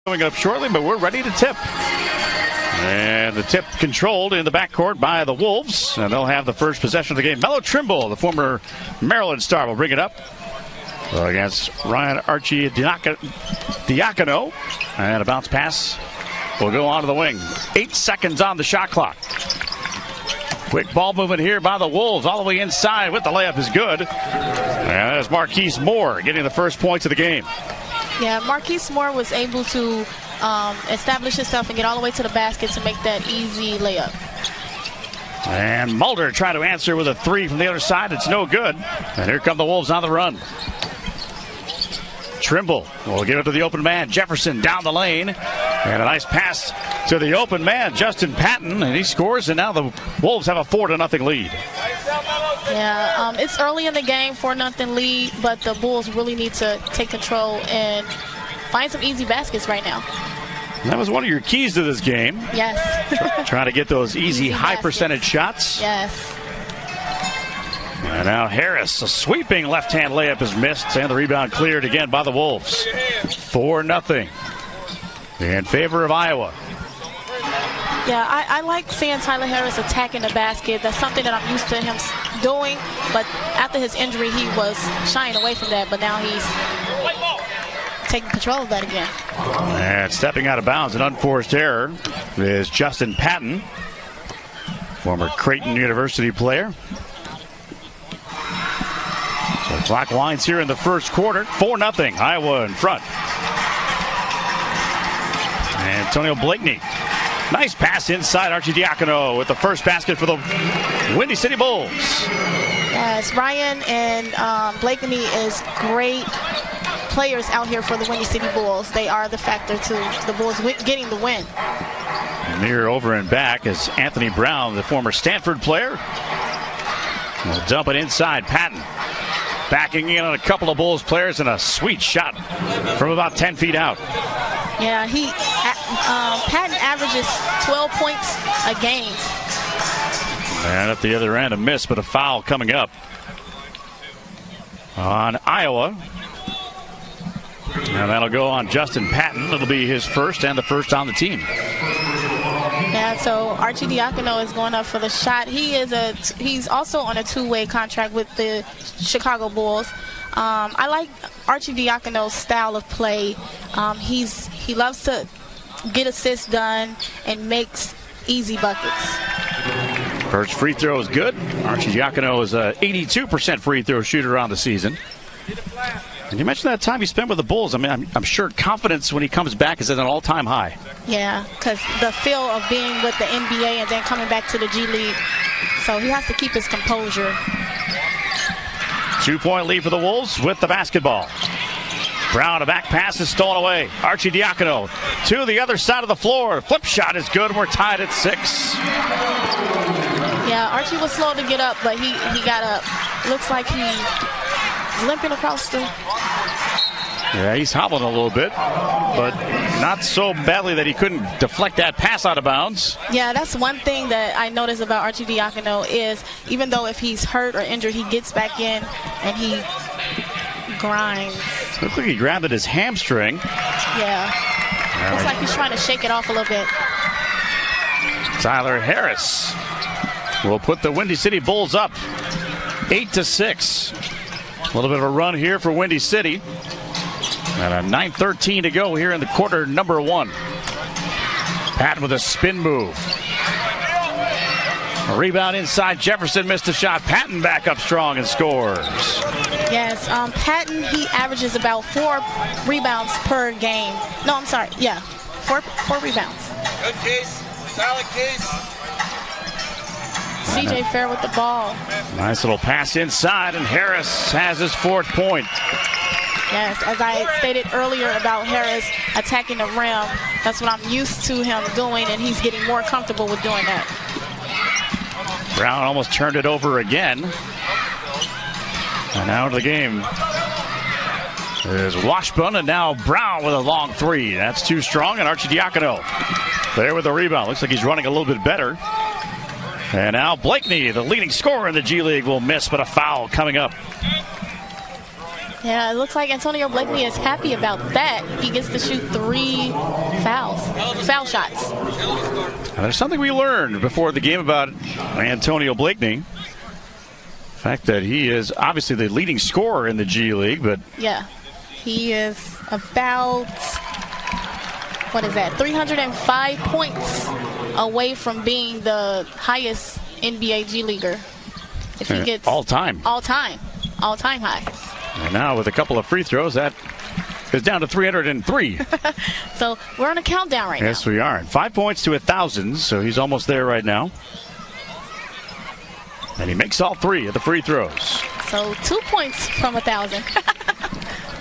Coming up shortly, but we're ready to tip. And the tip controlled in the backcourt by the Wolves, and they'll have the first possession of the game. Melo Trimble, the former Maryland star, will bring it up against Ryan Archie Diacono, and a bounce pass will go onto the wing. 8 seconds on the shot clock. Quick ball movement here by the Wolves, all the way inside with the layup is good. And there's Marquise Moore getting the first points of the game. Yeah, Marquise Moore was able to establish himself and get all the way to the basket to make that easy layup. And Mulder trying to answer with a three from the other side. It's no good. And here come the Wolves on the run. Trimble will give it to the open man. Jefferson down the lane. And a nice pass to the open man, Justin Patton. And he scores, and now the Wolves have a 4-0 lead. Yeah, it's early in the game, 4-0 lead, but the Bulls really need to take control and find some easy baskets right now. That was one of your keys to this game. Yes. Trying to get those easy high percentage shots. Yes. And now Harris, a sweeping left-hand layup is missed, and the rebound cleared again by the Wolves. 4-0 in favor of Iowa. Yeah, I like seeing Tyler Harris attacking the basket. That's something that I'm used to him doing, but after his injury, he was shying away from that, but now he's taking control of that again. And stepping out of bounds, an unforced error, is Justin Patton, former Creighton University player. So the clock winds here in the first quarter. 4-0, Iowa in front. Antonio Blakeney. Nice pass inside. Archie Diacono with the first basket for the Windy City Bulls. Yes, Ryan and Blakeney is great players out here for the Windy City Bulls. They are the factor to the Bulls getting the win. Near over and back is Anthony Brown, the former Stanford player. We'll dump it inside. Patton backing in on a couple of Bulls players, and a sweet shot from about 10 feet out. Yeah, Patton averages 12 points a game. And at the other end, a miss, but a foul coming up on Iowa. And that'll go on Justin Patton. It'll be his first and the first on the team. Yeah, so Archie Diacono is going up for the shot. He's also on a two-way contract with the Chicago Bulls. I like Archie Diacono's style of play. He loves to get assists done and makes easy buckets. First free throw is good. Archie Diacono is a 82% free throw shooter on the season. And you mentioned that time he spent with the Bulls. I mean, I'm sure confidence when he comes back is at an all-time high. Yeah, because the feel of being with the NBA and then coming back to the G League. So he has to keep his composure. 2-point lead for the Wolves with the basketball. Brown, a back pass is stolen away. Archie Diacono to the other side of the floor. Flip shot is good. We're tied at 6. Yeah, Archie was slow to get up, but he got up. Looks like he's limping across the... Yeah, he's hobbling a little bit, but not so badly that he couldn't deflect that pass out of bounds. Yeah, that's one thing that I noticed about Archie Diacono is even though if he's hurt or injured, he gets back in and he grinds. Looks like he grabbed at his hamstring. Yeah. Looks like he's trying to shake it off a little bit. Tyler Harris will put the Windy City Bulls up 8-6. A little bit of a run here for Windy City. And a 9:13 to go here in the quarter number 1. Patton with a spin move. A rebound inside. Jefferson missed a shot. Patton back up strong and scores. Yes, Patton, he averages about 4 rebounds per game. No, I'm sorry. Yeah, 4 rebounds. Good case. Solid case. CJ Fair with the ball. Nice little pass inside, and Harris has his 4th point. Yes, as I stated earlier about Harris attacking the rim, that's what I'm used to him doing, and he's getting more comfortable with doing that. Brown almost turned it over again. And now to the game is Washpun, and now Brown with a long 3. That's too strong, and Archie Diacono there with the rebound. Looks like he's running a little bit better. And now Blakeney, the leading scorer in the G League, will miss, but a foul coming up. Yeah, it looks like Antonio Blakeney is happy about that. He gets to shoot 3 foul shots. Now, there's something we learned before the game about Antonio Blakeney. The fact that he is obviously the leading scorer in the G League, but yeah, he is about, 305 points away from being the highest NBA G Leaguer. If he gets all time high. And now with a couple of free throws, that is down to 303. So we're on a countdown right now. Yes, we are. 5 points to 1,000, so he's almost there right now. And he makes all 3 of the free throws. So 2 points from 1,000.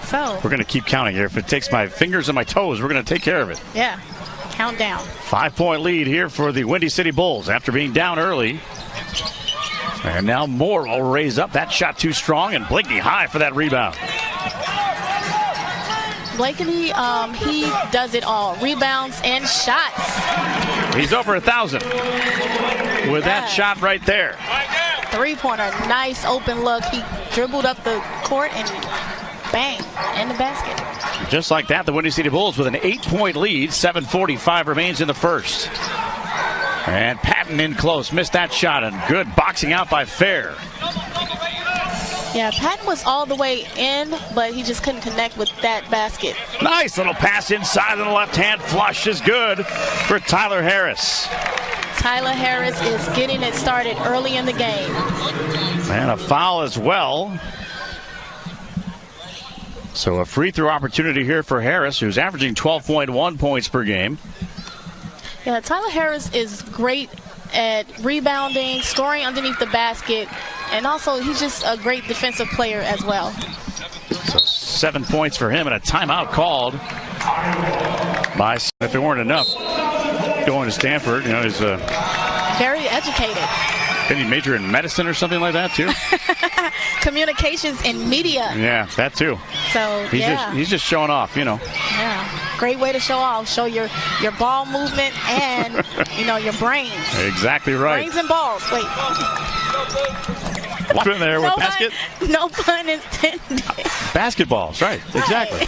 So we're going to keep counting here. If it takes my fingers and my toes, we're going to take care of it. Yeah, countdown. 5-point lead here for the Windy City Bulls after being down early. And now Moore will raise up. That shot too strong, and Blakeney high for that rebound. Blakeney, he does it all. Rebounds and shots. He's over 1,000 with that shot right there. 3-pointer, nice open look. He dribbled up the court and bang, in the basket. Just like that, the Windy City Bulls with an 8-point lead. 7:45 remains in the first. And Patton in close, missed that shot, and good boxing out by Fair. Yeah, Patton was all the way in, but he just couldn't connect with that basket. Nice little pass inside on the left hand. Flush is good for Tyler Harris. Tyler Harris is getting it started early in the game. And a foul as well. So a free throw opportunity here for Harris, who's averaging 12.1 points per game. Yeah, Tyler Harris is great at rebounding, scoring underneath the basket, and also he's just a great defensive player as well. So 7 points for him, and a timeout called by, if it weren't enough, going to Stanford. You know, he's very educated. Didn't he major in medicine or something like that too? Communications and media. Yeah, that too. So he's just showing off, you know. Yeah, great way to show off. Show your ball movement and your brains. Exactly right. Brains and balls. Wait. What's in there with basket? No pun intended. Basketballs, right? Exactly.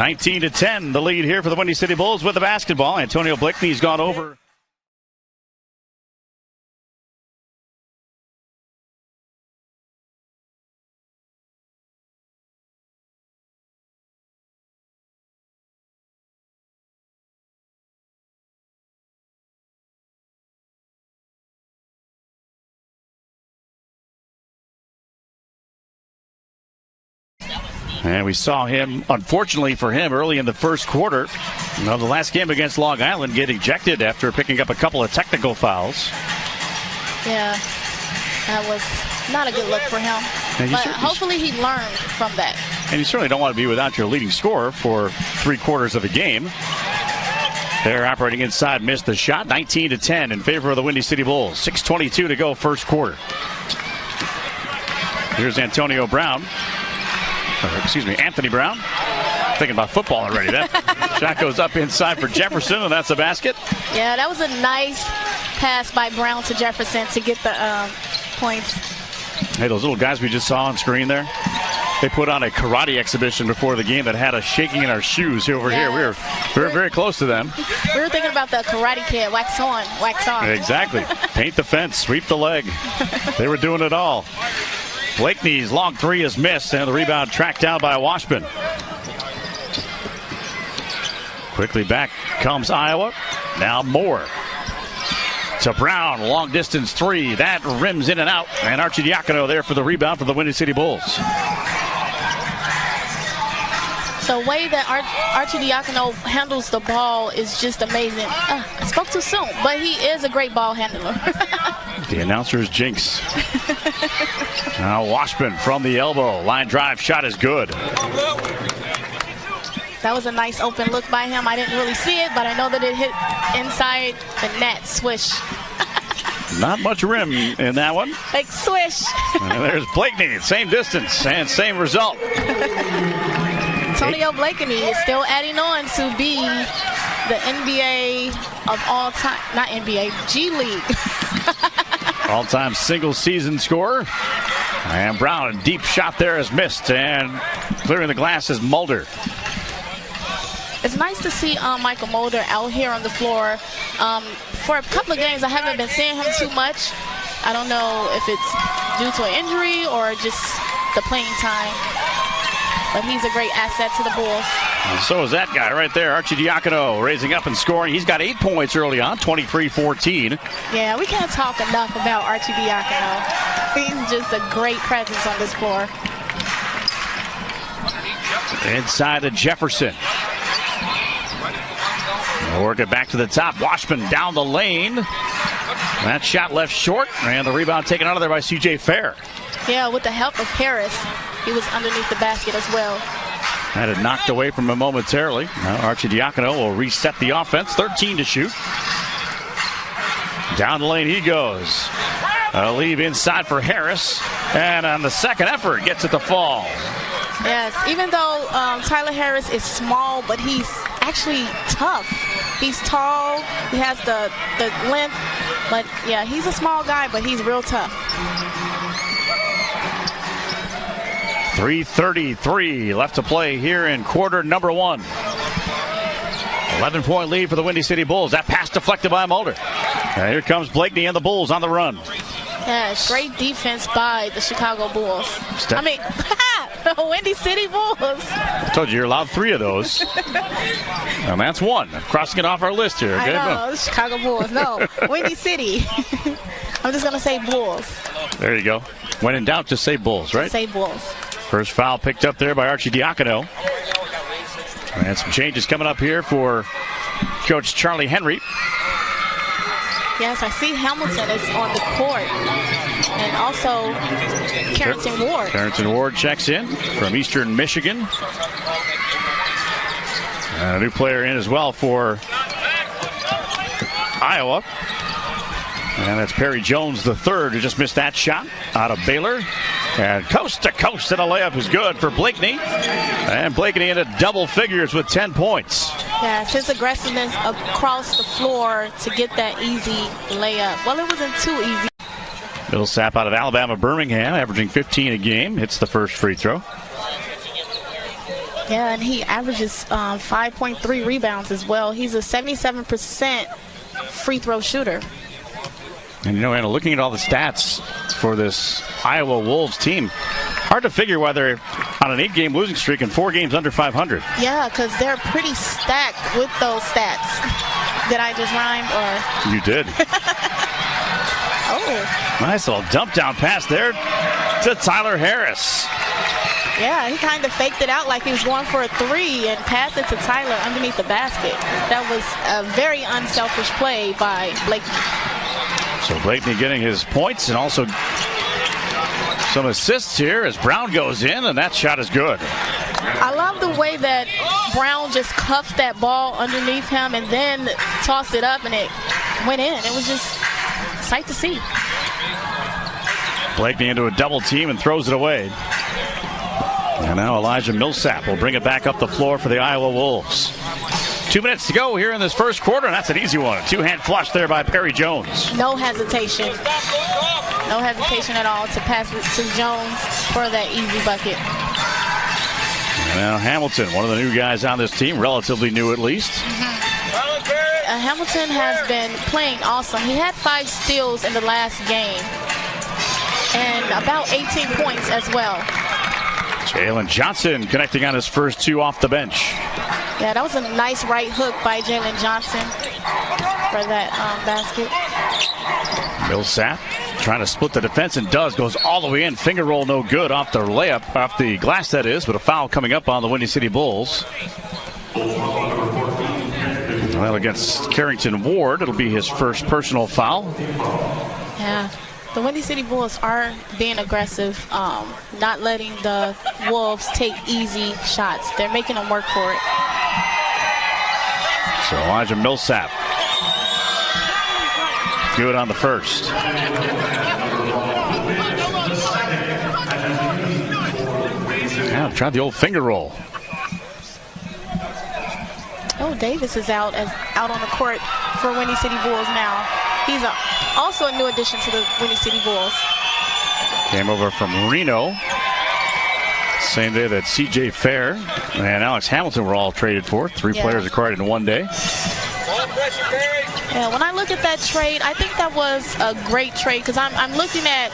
19-10, the lead here for the Windy City Bulls with the basketball. Antonio Blakeney's gone over. And we saw him, unfortunately for him, early in the first quarter. The last game against Long Island, get ejected after picking up a couple of technical fouls. Yeah, that was not a good look for him. But hopefully he learned from that. And you certainly don't want to be without your leading scorer for 3/4 of a game. They're operating inside, missed the shot. 19-10 in favor of the Windy City Bulls. 6:22 to go first quarter. Here's Antonio Brown. Anthony Brown. Thinking about football already. That shot goes up inside for Jefferson, and that's a basket. Yeah, that was a nice pass by Brown to Jefferson to get the points. Hey, those little guys we just saw on screen there, they put on a karate exhibition before the game that had us shaking in our shoes over here. We were very close to them. We were thinking about the Karate Kid, wax on, wax off. Exactly. Paint the fence, sweep the leg. They were doing it all. Blakeney's long three is missed, and the rebound tracked down by Washpun. Quickly back comes Iowa. Now Moore to Brown, long distance three. That rims in and out. And Arcidiacono there for the rebound for the Windy City Bulls. The way that Arcidiacono handles the ball is just amazing. I spoke too soon, but he is a great ball handler. The announcer's jinx. Now Washpun from the elbow. Line drive shot is good. That was a nice open look by him. I didn't really see it, but I know that it hit inside the net. Swish. Not much rim in that one. Like swish. And there's Blakeney, same distance and same result. Antonio Blakeney is still adding on to be the NBA of all time. Not NBA, G League. All-time single season scorer. And Brown, a deep shot there is missed, and clearing the glass is Mulder. It's nice to see Michael Mulder out here on the floor. For a couple of games, I haven't been seeing him too much. I don't know if it's due to an injury or just the playing time. But he's a great asset to the Bulls. And so is that guy right there, Archie Diacono, raising up and scoring. He's got 8 points early on, 23-14. Yeah, we can't talk enough about Archie Diacono. He's just a great presence on this floor. Inside to Jefferson. Work it back to the top. Washpun down the lane. That shot left short, and the rebound taken out of there by C.J. Fair. Yeah, with the help of Harris, he was underneath the basket as well. Had it knocked away from him momentarily. Now Archie Diacono will reset the offense. 13 to shoot. Down the lane he goes. A leave inside for Harris. And on the second effort, gets it to fall. Yes, even though Tyler Harris is small, but he's actually tough. He's tall. He has the length. But, yeah, he's a small guy, but he's real tough. 3:33 left to play here in quarter number 1. 11-point lead for the Windy City Bulls. That pass deflected by Mulder. And here comes Blakeney and the Bulls on the run. Yes, great defense by the Chicago Bulls. The Windy City Bulls. I told you you're allowed 3 of those. And that's 1. Crossing it off our list here. Okay? I know, the Chicago Bulls. No, Windy City. I'm just going to say Bulls. There you go. When in doubt, just say Bulls, right? Say Bulls. First foul picked up there by Archie Diacono. And some changes coming up here for Coach Charlie Henry. Yes, I see Hamilton is on the court. And also Carrington Ward. Carrington Ward checks in from Eastern Michigan. And a new player in as well for Iowa. And that's Perry Jones III, who just missed that shot out of Baylor. And coast to coast, and a layup is good for Blakeney. And Blakeney into double figures with 10 points. Yes, his aggressiveness across the floor to get that easy layup. Well, it wasn't too easy. Millsap out of Alabama Birmingham, averaging 15 a game, hits the first free throw. Yeah, and he averages 5.3 rebounds as well. He's a 77% free throw shooter. And, you know, Anna, looking at all the stats for this Iowa Wolves team, hard to figure why they're on an 8-game losing streak and 4 games under 500. Yeah, because they're pretty stacked with those stats. Did I just rhyme? Or you did. Oh. Nice little dump down pass there to Tyler Harris. Yeah, he kind of faked it out like he was going for a 3 and passed it to Tyler underneath the basket. That was a very unselfish play by Blakeney. So Blakeney getting his points and also some assists here as Brown goes in, and that shot is good. I love the way that Brown just cuffed that ball underneath him and then tossed it up and it went in. It was just a sight to see. Blakeney into a double team and throws it away. And now Elijah Millsap will bring it back up the floor for the Iowa Wolves. 2 minutes to go here in this first quarter, and that's an easy one. A 2-hand flush there by Perry Jones. No hesitation. No hesitation at all to pass it to Jones for that easy bucket. And now Hamilton, one of the new guys on this team, relatively new at least. Hamilton has been playing awesome. He had 5 steals in the last game and about 18 points as well. Jalen Johnson connecting on his first 2 off the bench. Yeah, that was a nice right hook by Jalen Johnson for that basket. Millsap trying to split the defense and goes all the way in. Finger roll no good off the layup, off the glass that is, but a foul coming up on the Windy City Bulls. Well, against Carrington Ward, it'll be his first personal foul. Yeah. The Windy City Bulls are being aggressive, not letting the Wolves take easy shots. They're making them work for it. So Elijah Millsap, good on the first. Yeah, tried the old finger roll. Oh, Davis is out on the court for Windy City Bulls now. He's also a new addition to the Windy City Bulls. Came over from Reno. Same day that C.J. Fair and Alex Hamilton were all traded for. Three players acquired in one day. Yeah, when I look at that trade, I think that was a great trade because I'm looking at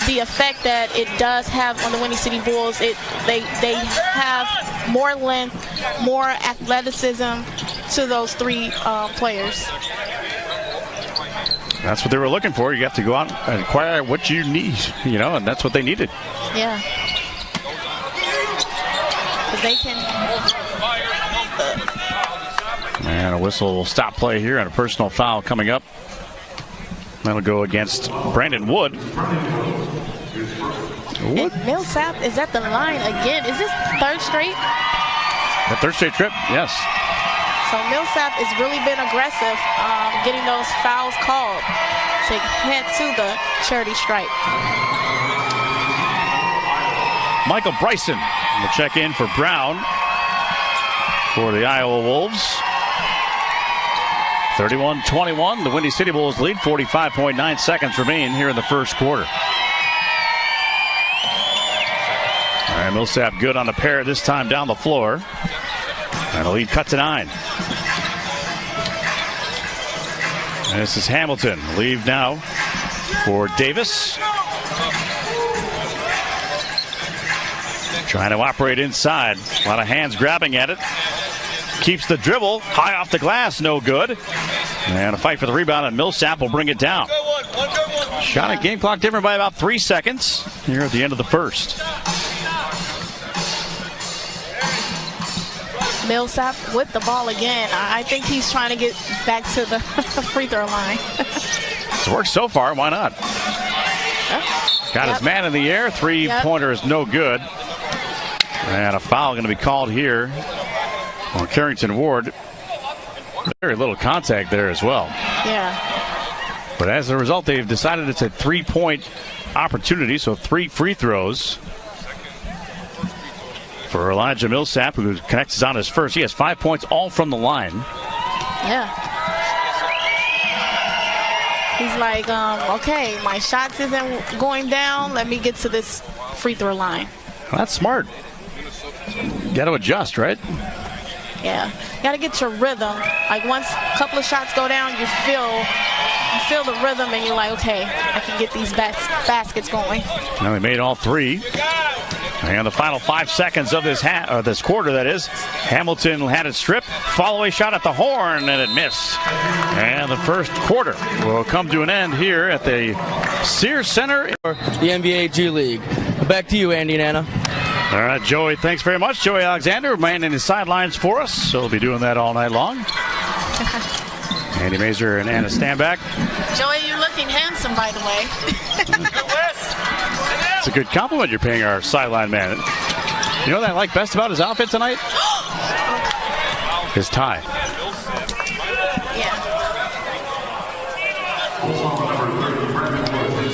the effect that it does have on the Windy City Bulls. They have more length, more athleticism to those three players. That's what they were looking for. You have to go out and acquire what you need, and that's what they needed. Yeah. Because they can. And a whistle will stop play here and a personal foul coming up. That'll go against Brandon Wood. And Millsap is at the line again. Is this third straight? The third straight trip, yes. So Millsap has really been aggressive getting those fouls called to head to the charity stripe. Michael Bryson will check in for Brown for the Iowa Wolves. 31-21, the Windy City Bulls lead. 45.9 seconds remain here in the first quarter. All right, Millsap good on the pair this time down the floor. And the lead cut to 9. And this is Hamilton. Leave now for Davis. Trying to operate inside. A lot of hands grabbing at it. Keeps the dribble. High off the glass. No good. And a fight for the rebound, and Millsap will bring it down. Shot at game clock different by about 3 seconds here at the end of the first. Millsap with the ball again. I think he's trying to get back to the free throw line. It's worked so far. Why not? Got his man in the air. Three-pointer is no good. And a foul going to be called here on Carrington Ward. Very little contact there as well. Yeah. But as a result, they've decided it's a 3-point opportunity, so 3 free throws for Elijah Millsap, who connects on his first. He has 5 points, all from the line. Yeah. He's like, okay, my shots isn't going down. Let me get to this free throw line. Well, that's smart. Got to adjust, right? Yeah. Got to get your rhythm. Like once a couple of shots go down, you feel the rhythm, and you're like, okay, I can get these baskets going. Now he made all 3. And the final 5 seconds of this quarter, that is. Hamilton had it stripped. Follow-away shot at the horn, and it missed. And the first quarter will come to an end here at the Sears Center. The NBA G League. Back to you, Andy and Anna. All right, Joey, thanks very much. Joey Alexander manning the sidelines for us, so we'll be doing that all night long. Andy Mazur and Anna Stanback. Joey, you're looking handsome, by the way. It's a good compliment you're paying our sideline man. You know what I like best about his outfit tonight? His tie.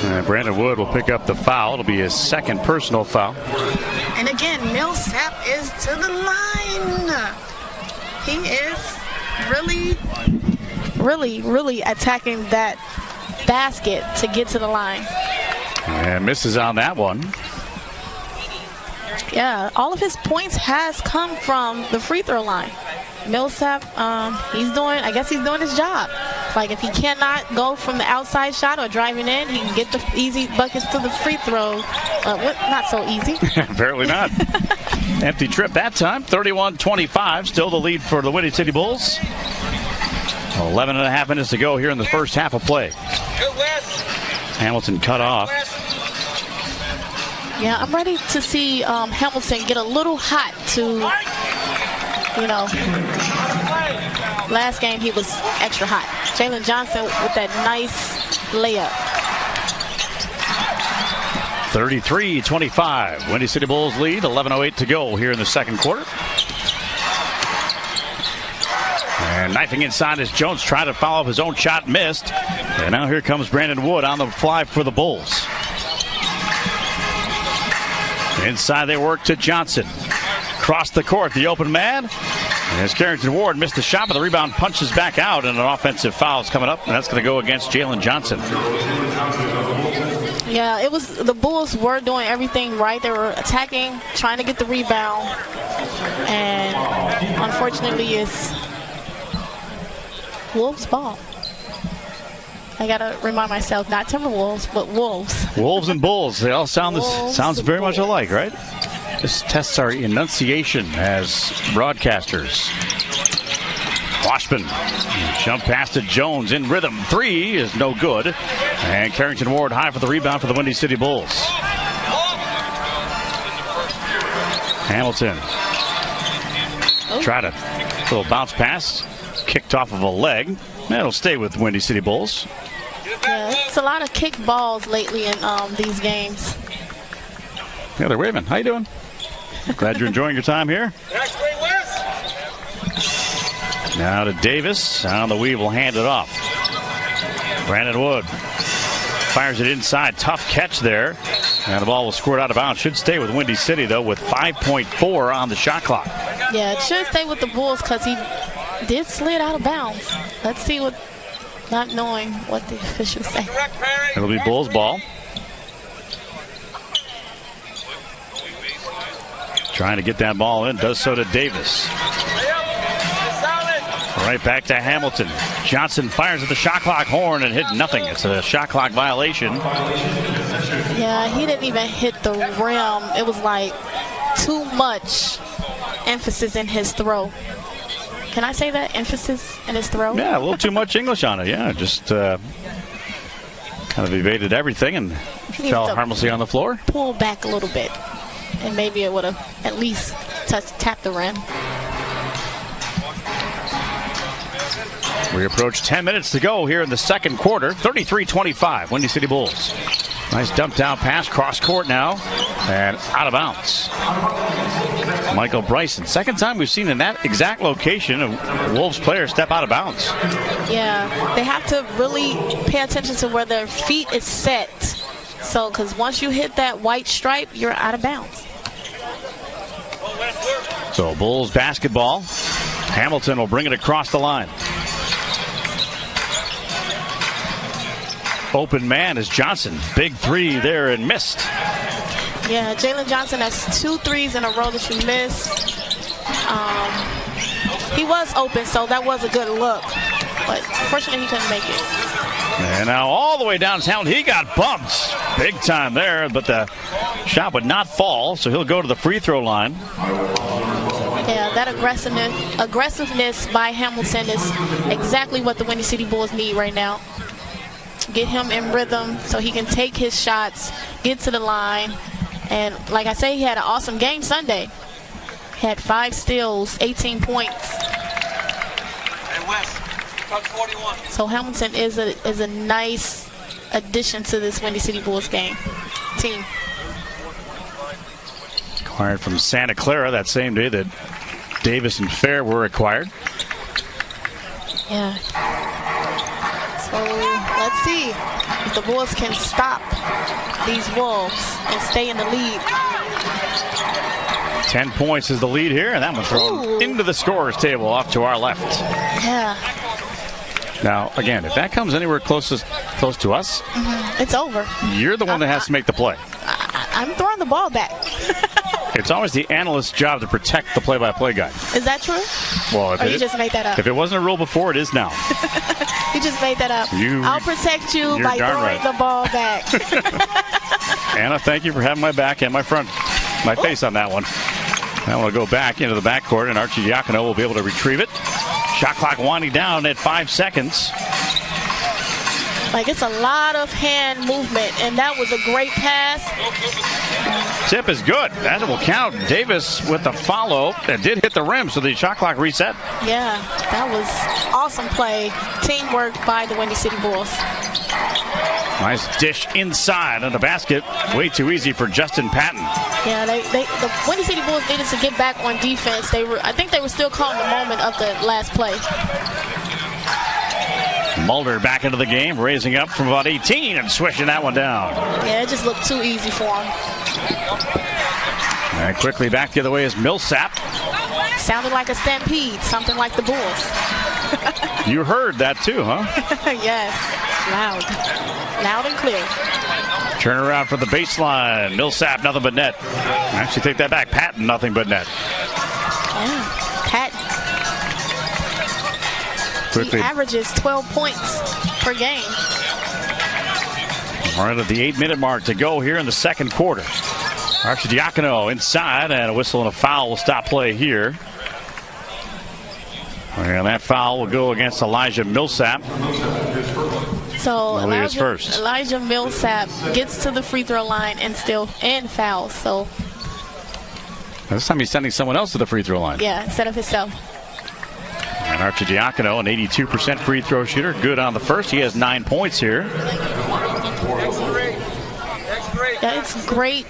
And Brandon Wood will pick up the foul. It'll be his second personal foul. And again, Millsap is to the line. He is really attacking that basket to get to the line. And misses on that one. Yeah, all of his points has come from the free throw line. Millsap, I guess he's doing his job. Like if he cannot go from the outside shot or driving in, he can get the easy buckets to the free throw. Not so easy. Apparently not. Empty trip that time. 31-25. Still the lead for the Windy City Bulls. 11 and a half minutes to go here in the first half of play. Hamilton cut off. Yeah, I'm ready to see Hamilton get a little hot to, last game he was extra hot. Jalen Johnson with that nice layup. 33-25. Windy City Bulls lead. 11:08 to go here in the second quarter. And knifing inside as Jones tried to follow up his own shot, missed. And now here comes Brandon Wood on the fly for the Bulls. Inside they work to Johnson. Across the court, the open man. And as Carrington Ward missed the shot, but the rebound punches back out, and an offensive foul is coming up, and that's going to go against Jalen Johnson. Yeah, it was the Bulls were doing everything right. They were attacking, trying to get the rebound, and unfortunately, it's Wolves' ball. I gotta remind myself, not Timberwolves, but Wolves. Wolves and Bulls, they all sounds very much alike, right? This tests our enunciation as broadcasters. Washpun, jump past to Jones in rhythm. 3 is no good. And Carrington Ward high for the rebound for the Windy City Bulls. Hamilton. Tried a little bounce pass. Kicked off of a leg. That'll stay with Windy City Bulls. Yeah, it's a lot of kick balls lately in these games. Yeah, they're waving. How you doing? Glad you're enjoying your time here. Now to Davis. On the weave will hand it off. Brandon Wood fires it inside. Tough catch there. And the ball will squirt out of bounds. Should stay with Windy City, though, with 5.4 on the shot clock. Yeah, it should stay with the Bulls because he did slid out of bounds. Let's see what, not knowing what the officials say. It'll be Bulls ball. Trying to get that ball in. Does so to Davis. Right back to Hamilton. Johnson fires at the shot clock horn and hit nothing. It's a shot clock violation. Yeah, he didn't even hit the rim. It was like too much emphasis in his throw. Can I say that? Emphasis in his throw? Yeah, a little too much English on it. Yeah, just kind of evaded everything and fell harmlessly on the floor. Pull back a little bit, and maybe it would have at least tapped the rim. We approach 10 minutes to go here in the second quarter. 33-25, Windy City Bulls. Nice dump down pass, cross court now, and out of bounds. Michael Bryson. Second time we've seen in that exact location a Wolves player step out of bounds. Yeah, they have to really pay attention to where their feet is set. So, because once you hit that white stripe, you're out of bounds. So Bulls basketball. Hamilton will bring it across the line. Open man is Johnson. Big 3 there and missed. Yeah, Jalen Johnson has 2 threes in a row that you missed. He was open, so that was a good look. But fortunately, he couldn't make it. And now all the way downtown, he got bumped. Big time there, but the shot would not fall, so he'll go to the free throw line. Yeah, that aggressiveness by Hamilton is exactly what the Windy City Bulls need right now. Get him in rhythm so he can take his shots, get to the line. And like I say, he had an awesome game Sunday. He had 5 steals, 18 points. Hey, Wes, touch 41. So Hamilton is a nice addition to this Windy City Bulls team. Acquired from Santa Clara that same day that Davis and Fair were acquired. Yeah. So let's see if the Bulls can stop these Wolves and stay in the lead. 10 points is the lead here, and that one's thrown into the scorer's table off to our left. Yeah. Now, again, if that comes anywhere close to us, it's over. You're the one that has to make the play. I'm throwing the ball back. It's always the analyst's job to protect the play-by-play guy. Is that true? Well, or you just made that up? If it wasn't a rule before, it is now. You just made that up. I'll protect you by throwing the ball back. Anna, thank you for having my back and my face on that one. Now we'll go back into the backcourt, and Archie Diacono will be able to retrieve it. Shot clock winding down at 5 seconds. Like, it's a lot of hand movement, and that was a great pass. Tip is good. That will count. Davis with the follow. That did hit the rim, so the shot clock reset. Yeah, that was awesome play. Teamwork by the Windy City Bulls. Nice dish inside on the basket. Way too easy for Justin Patton. Yeah, the Windy City Bulls needed to get back on defense. I think they were still calling the moment of the last play. Mulder back into the game, raising up from about 18 and swishing that one down. Yeah, it just looked too easy for him. And quickly back the other way is Millsap. Sounded like a stampede, something like the Bulls. You heard that too, huh? Yes, loud and clear. Turn around for the baseline. Millsap, nothing but net. Actually, take that back. Patton, nothing but net. Yeah, Patton. Quickly. He averages 12 points per game. Right at the 8-minute mark to go here in the second quarter. Arcidiacono inside, and a whistle and a foul will stop play here. And that foul will go against Elijah Millsap. So Elijah Millsap gets to the free throw line and fouls. So this time he's sending someone else to the free throw line. yeah, instead of himself. And Arcidiacono, an 82% free throw shooter, good on the first. He has 9 points here. Yeah, it's great,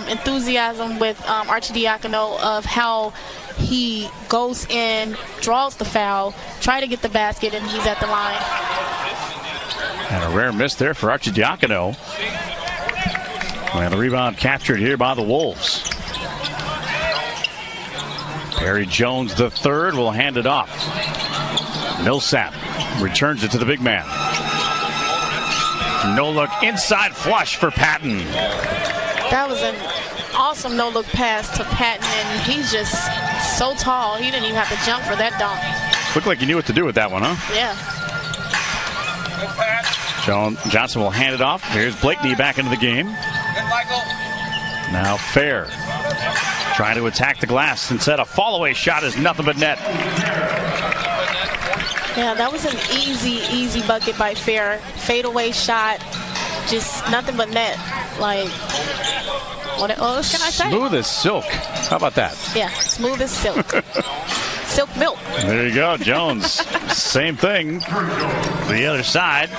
enthusiasm with Arcidiacono of how he goes in, draws the foul, try to get the basket, and he's at the line. And a rare miss there for Arcidiacono. And the rebound captured here by the Wolves. Barry Jones III will hand it off. Millsap returns it to the big man. No look inside flush for Patton. That was an awesome no-look pass to Patton, and he's just so tall. He didn't even have to jump for that dunk. Looked like he knew what to do with that one, huh? Yeah. Johnson will hand it off. Here's Blakeney back into the game. Now Fair trying to attack the glass. Instead, a fall-away shot is nothing but net. Yeah, that was an easy bucket by Fair. Fadeaway shot, just nothing but net. Like, what else can I say? Smooth as silk. How about that? Yeah, smooth as silk. Silk milk. There you go, Jones. Same thing. The other side.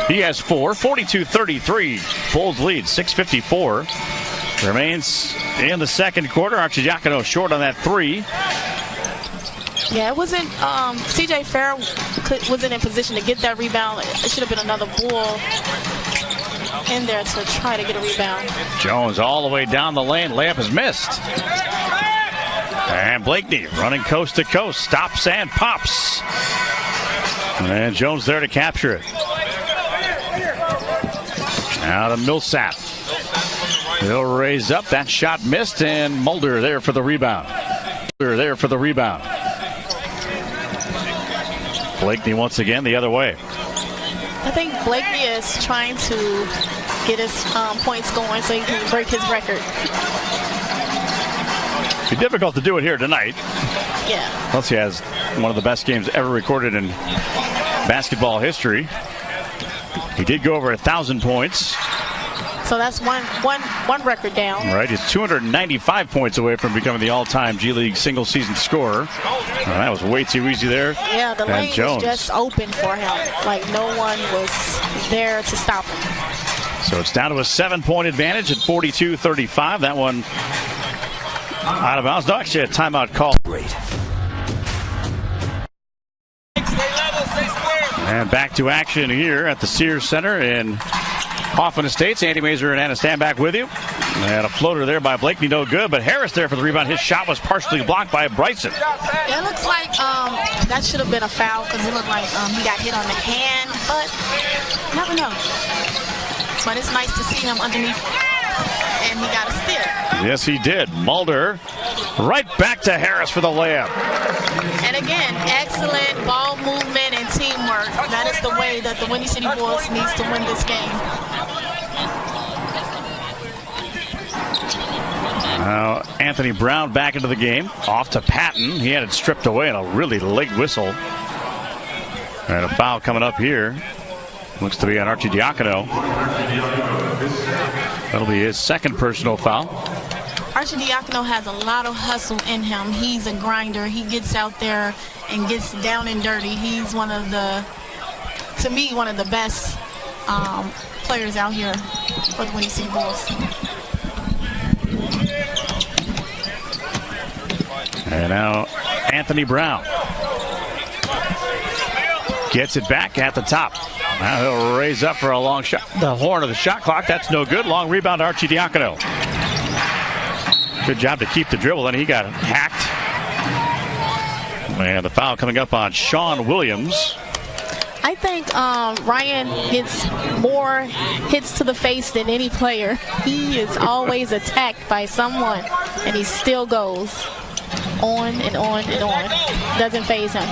He has 4. 42-33. Bulls lead. 6:54 remains in the second quarter. Arcidiacono short on that 3. Yeah, it wasn't. C.J. Fair wasn't in position to get that rebound. It should have been another Bull in there to try to get a rebound. Jones all the way down the lane. Layup is missed. And Blakeney running coast to coast. Stops and pops. And Jones there to capture it. Now to Millsap. He'll raise up. That shot missed. And Mulder there for the rebound. Blakeney once again the other way. I think Blakeney is trying to get his points going so he can break his record. It'd be difficult to do it here tonight. Yeah. Plus he has one of the best games ever recorded in basketball history. He did go over 1,000 points. So that's one record down. Right, he's 295 points away from becoming the all-time G League single-season scorer. That was way too easy there. Yeah, the lane was just open for him. Like no one was there to stop him. So it's down to a 7-point advantage at 42-35. That one out of bounds. No, actually a timeout call. Great. And back to action here at the Sears Center in Hoffman Estates. Andy Mazur and Anna stand back with you. And a floater there by Blakeney, no good. But Harris there for the rebound. His shot was partially blocked by Bryson. It looks like that should have been a foul because it looked like he got hit on the hand. But you never know. But it's nice to see him underneath. And he got a steal. Yes, he did. Mulder right back to Harris for the layup. And again, excellent ball movement and teamwork. That is the way that the Windy City Bulls needs to win this game. Now Anthony Brown back into the game. Off to Patton. He had it stripped away and a really late whistle. And a foul coming up here. Looks to be on Arcidiacono. That'll be his second personal foul. Arcidiacono has a lot of hustle in him. He's a grinder. He gets out there and gets down and dirty. He's one of the, to me, one of the best players out here for the Windy City Bulls. And now Anthony Brown gets it back at the top. Now he'll raise up for a long shot. The horn of the shot clock. That's no good. Long rebound to Arcidiacono. Good job to keep the dribble, and he got hacked. And the foul coming up on Sean Williams. I I think Ryan gets more hits to the face than any player. He is always attacked by someone, and he still goes on and on and on. Doesn't faze him.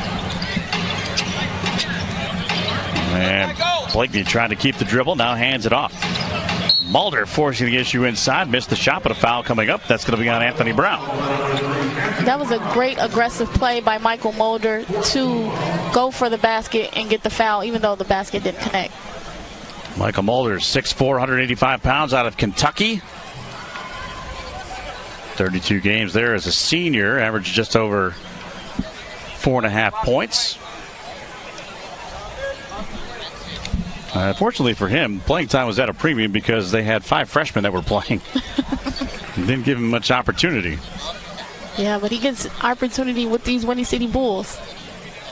And Blakeney trying to keep the dribble, now hands it off. Mulder forcing the issue inside, missed the shot, but a foul coming up. That's going to be on Anthony Brown. That was a great aggressive play by Michael Mulder to go for the basket and get the foul, even though the basket didn't connect. Michael Mulder, 6'4", 185 pounds, out of Kentucky. 32 games there as a senior, averaged just over 4.5 points. Fortunately for him, playing time was at a premium because they had 5 freshmen that were playing. Didn't give him much opportunity. Yeah, but he gets opportunity with these Windy City Bulls.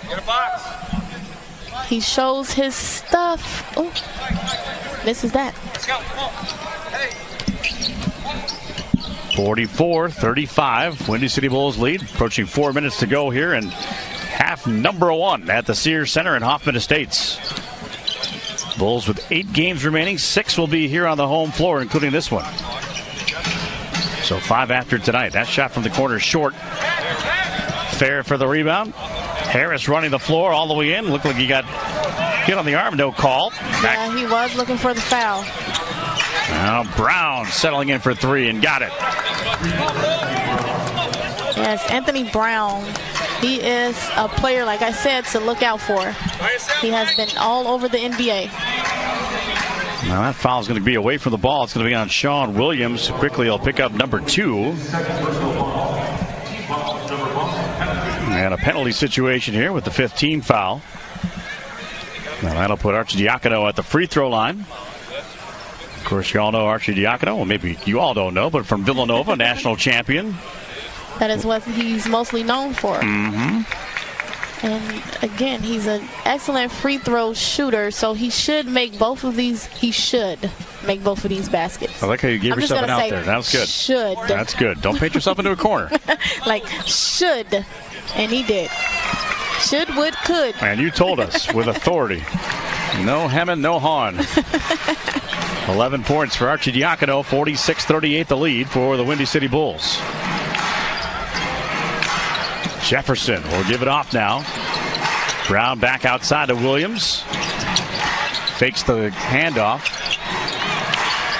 Get a box. He shows his stuff. Oh, misses that. Let's go. Come on. Hey. 44-35. Windy City Bulls lead. Approaching 4 minutes to go here in half number 1 at the Sears Center in Hoffman Estates. Bulls with 8 games remaining. 6 will be here on the home floor, including this one. So 5 after tonight. That shot from the corner short. Fair for the rebound. Harris running the floor all the way in. Looked like he got hit on the arm. No call. Yeah, he was looking for the foul. Now Brown settling in for 3 and got it. Yes, Anthony Brown. He is a player, like I said, to look out for. He has been all over the NBA. Now that foul is going to be away from the ball. It's going to be on Sean Williams. Quickly he'll pick up number 2. And a penalty situation here with the 15 foul. Now that'll put Arcidiacono at the free throw line. Of course, you all know Arcidiacono. Well, maybe you all don't know, but from Villanova, national champion. That is what he's mostly known for. Mm-hmm. And again, he's an excellent free throw shooter, so he should make both of these. He should make both of these baskets. I like how you gave yourself an out there. That was good. Should. That's good. Don't paint yourself into a corner. Like, should. And he did. Should, would, could. And you told us with authority. No hemming, no hawing. 11 points for Arcidiacono. 46-38 the lead for the Windy City Bulls. Jefferson will give it off now. Brown back outside to Williams. Fakes the handoff.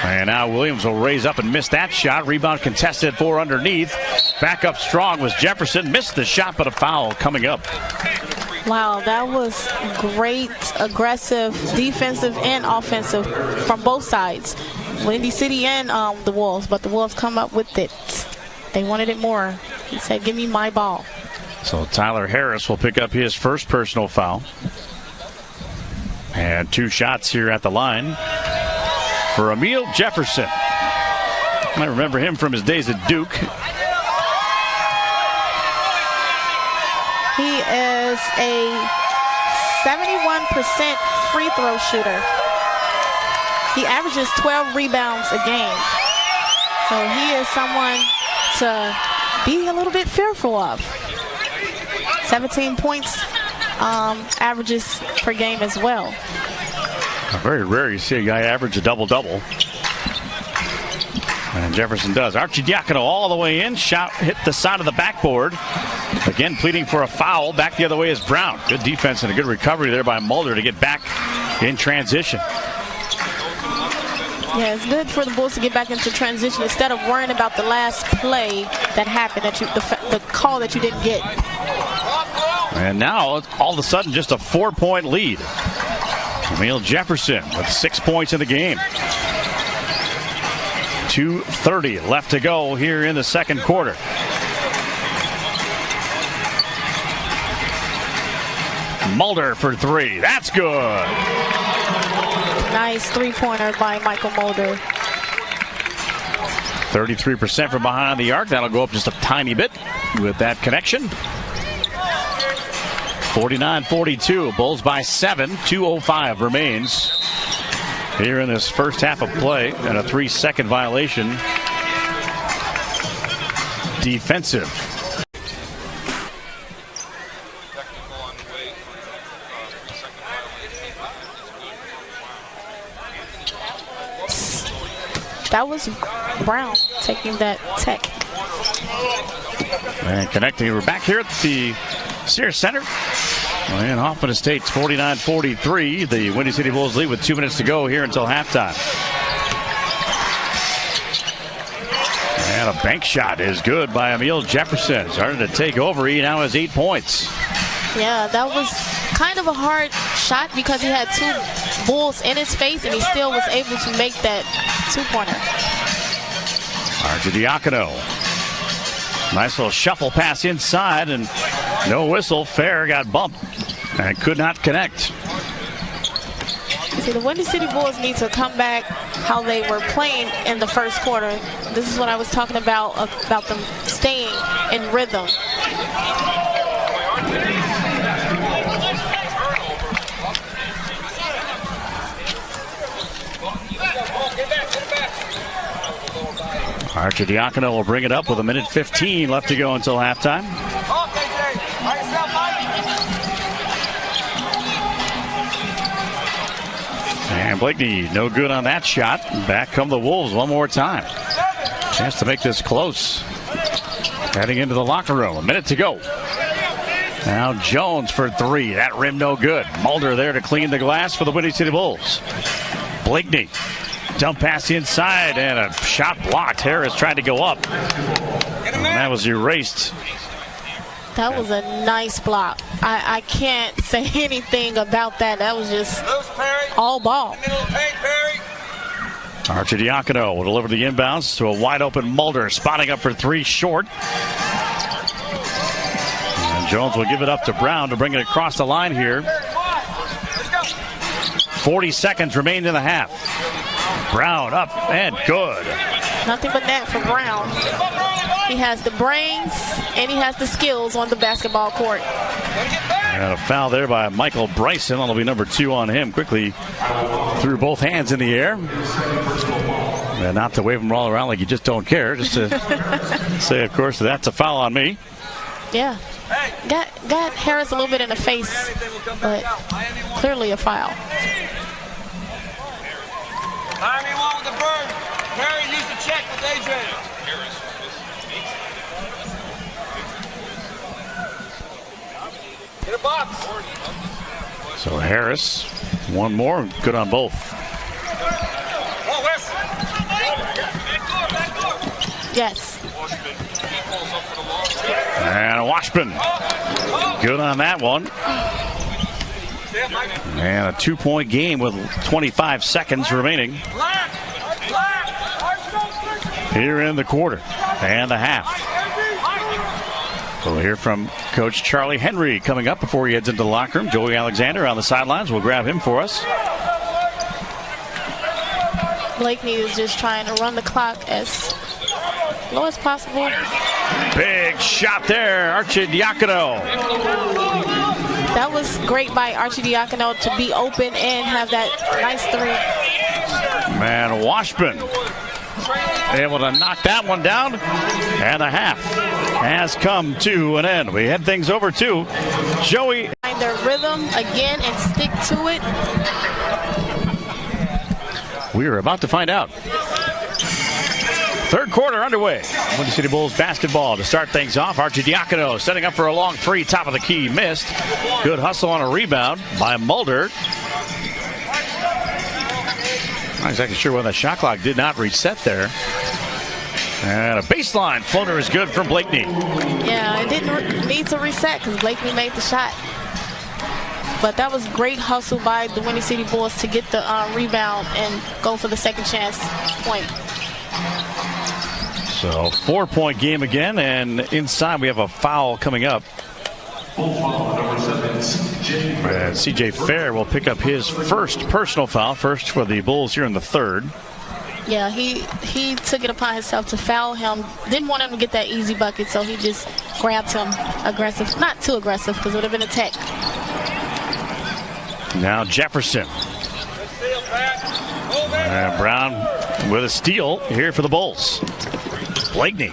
And now Williams will raise up and miss that shot. Rebound contested for underneath. Back up strong was Jefferson. Missed the shot, but a foul coming up. Wow, that was great, aggressive, defensive and offensive from both sides. Windy City and the Wolves, but the Wolves come up with it. They wanted it more. He said, give me my ball. So Tyler Harris will pick up his first personal foul. And 2 shots here at the line for Emil Jefferson. I remember him from his days at Duke. He is a 71% free throw shooter. He averages 12 rebounds a game. So he is someone to be a little bit fearful of. 17 points averages per game as well. Very rare you see a guy average a double-double. And Jefferson does. Arcidiacono all the way in. Shot hit the side of the backboard. Again, pleading for a foul. Back the other way is Brown. Good defense and a good recovery there by Mulder to get back in transition. Yeah, it's good for the Bulls to get back into transition instead of worrying about the last play that happened, that the call that you didn't get. And now, all of a sudden, just a 4-point lead. Emil Jefferson with 6 points in the game. 2:30 left to go here in the second quarter. Mulder for 3. That's good. Nice three-pointer by Michael Mulder. 33% from behind the arc. That'll go up just a tiny bit with that connection. 49-42. Bulls by 7. 2:05 remains here in this first half of play. And a 3-second violation. Defensive. That was Brown taking that tech. And connecting, we're back here at the Sears Center. And Hoffman Estates 49-43. The Windy City Bulls lead with 2 minutes to go here until halftime. And a bank shot is good by Emil Jefferson. Started to take over. He now has 8 points. Yeah, that was kind of a hard shot because he had 2 Bulls in his face and he still was able to make that 2-pointer. Arcidiacono. Nice little shuffle pass inside and no whistle. Fair got bumped and could not connect. See, the Windy City Bulls need to come back how they were playing in the first quarter. This is what I was talking about them staying in rhythm. Arcidiacono will bring it up with 1:15 left to go until halftime. And Blakeney, no good on that shot. Back come the Wolves one more time. Chance to make this close. Heading into the locker room. 1 minute to go. Now Jones for 3. That rim no good. Mulder there to clean the glass for the Windy City Bulls. Blakeney. Dump pass inside and a shot blocked. Harris tried to go up. And that was erased. That was a nice block. I can't say anything about that. That was just all ball. Arcidiacono will deliver the inbounds to a wide open Mulder. Spotting up for 3 short. And Jones will give it up to Brown to bring it across the line here. 40 seconds remain in the half. Brown up and good. Nothing but net for Brown. He has the brains and he has the skills on the basketball court. And a foul there by Michael Bryson. That'll be number 2 on him. Quickly threw both hands in the air. And not to wave them all around like you just don't care. Just to say, of course, that's a foul on me. Yeah. Got Harris a little bit in the face, but clearly a foul. Anyone with the bird. Perry used to check with Adrian. Get a box. So Harris, one more, good on both. Oh, Wes. Yes. And Washpun, good on that one. And a 2-point game with 25 seconds remaining here in the quarter and a half. We'll hear from Coach Charlie Henry coming up before he heads into the locker room. Joey Alexander on the sidelines. We'll grab him for us. Blakeney is just trying to run the clock as low as possible. Big shot there, Arcidiacono. That was great by Arcidiacono to be open and have that nice 3. Man, Washpun able to knock that one down. And a half has come to an end. We head things over to Joey. Find their rhythm again and stick to it. We are about to find out. Third quarter underway. Windy City Bulls basketball to start things off. Arcidiacono setting up for a long 3, top of the key, missed. Good hustle on a rebound by Mulder. Not exactly sure why the shot clock did not reset there. And a baseline floater is good from Blakeney. Yeah, it didn't need to reset because Blakeney made the shot. But that was great hustle by the Windy City Bulls to get the rebound and go for the second chance point. So 4-point game again, and inside we have a foul coming up. And C.J. Fair will pick up his first personal foul, first for the Bulls here in the third. Yeah, he took it upon himself to foul him. Didn't want him to get that easy bucket, so he just grabbed him aggressive. Not too aggressive, because it would have been a tech. Now Jefferson. And Brown with a steal here for the Bulls. Blakeney.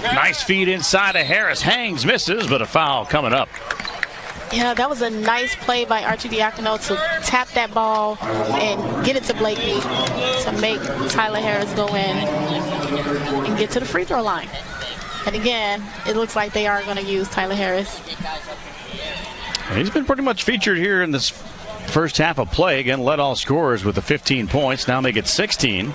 Nice feed inside of Harris. Hangs, misses, but a foul coming up. Yeah, that was a nice play by Arcidiacono to tap that ball and get it to Blakely to make Tyler Harris go in and get to the free throw line. And again, it looks like they are going to use Tyler Harris. He's been pretty much featured here in this first half of play. Again, led all scorers with the 15 points. Now make it 16.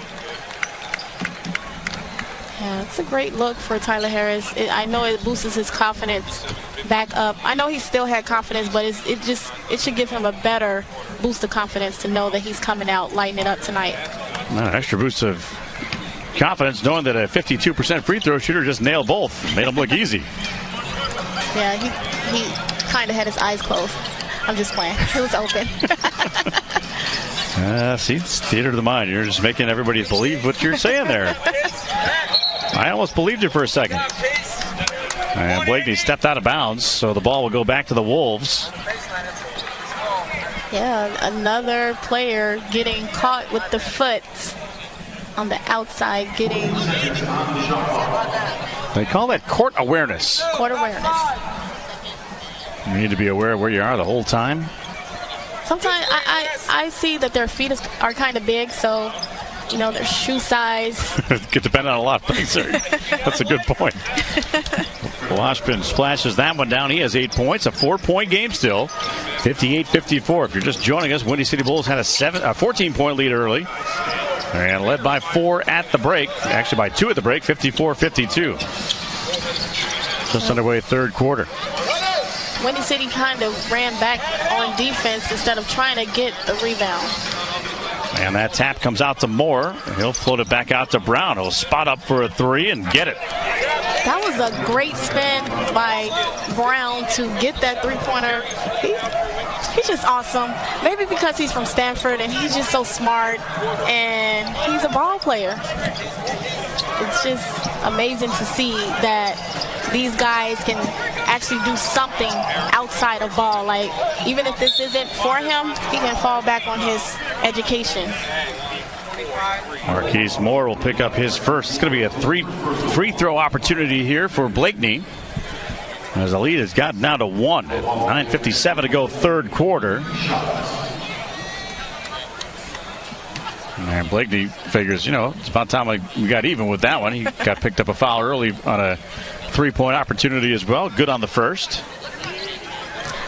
Yeah, it's a great look for Tyler Harris. I know it boosts his confidence back up. I know he still had confidence, but it should give him a better boost of confidence to know that he's coming out lighting it up tonight. An extra boost of confidence knowing that a 52% free throw shooter just nailed both. Made him look easy. Yeah, he kind of had his eyes closed. I'm just playing. It was open. See, it's theater of the mind. You're just making everybody believe what you're saying there. I almost believed you for a second. And Blakely stepped out of bounds, so the ball will go back to the Wolves. Yeah, another player getting caught with the foot on the outside, getting... They call that court awareness. Court awareness. You need to be aware of where you are the whole time. Sometimes I see that their feet are kind of big, so, you know, their shoe size. It could depend on a lot of things. That's a good point. Washpun splashes that one down. He has 8 points, a 4-point game still. 58-54. If you're just joining us, Windy City Bulls had a 14-point lead early. And led by 4 at the break. Actually by 2 at the break, 54-52. Just underway third quarter. Windy City kind of ran back on defense instead of trying to get a rebound. And that tap comes out to Moore. He'll float it back out to Brown. He'll spot up for a 3 and get it. That was a great spin by Brown to get that three-pointer. He's just awesome. Maybe because he's from Stanford and he's just so smart and he's a ball player. It's just amazing to see that these guys can actually do something outside of ball. Like, even if this isn't for him, he can fall back on his education. Marquise Moore will pick up his first. It's going to be a free throw opportunity here for Blakely, as the lead has gotten down to 1. 9:57 to go third quarter. And Blakely figures, you know, it's about time we got even with that one. He got picked up a foul early on a 3-point opportunity as well. Good on the first.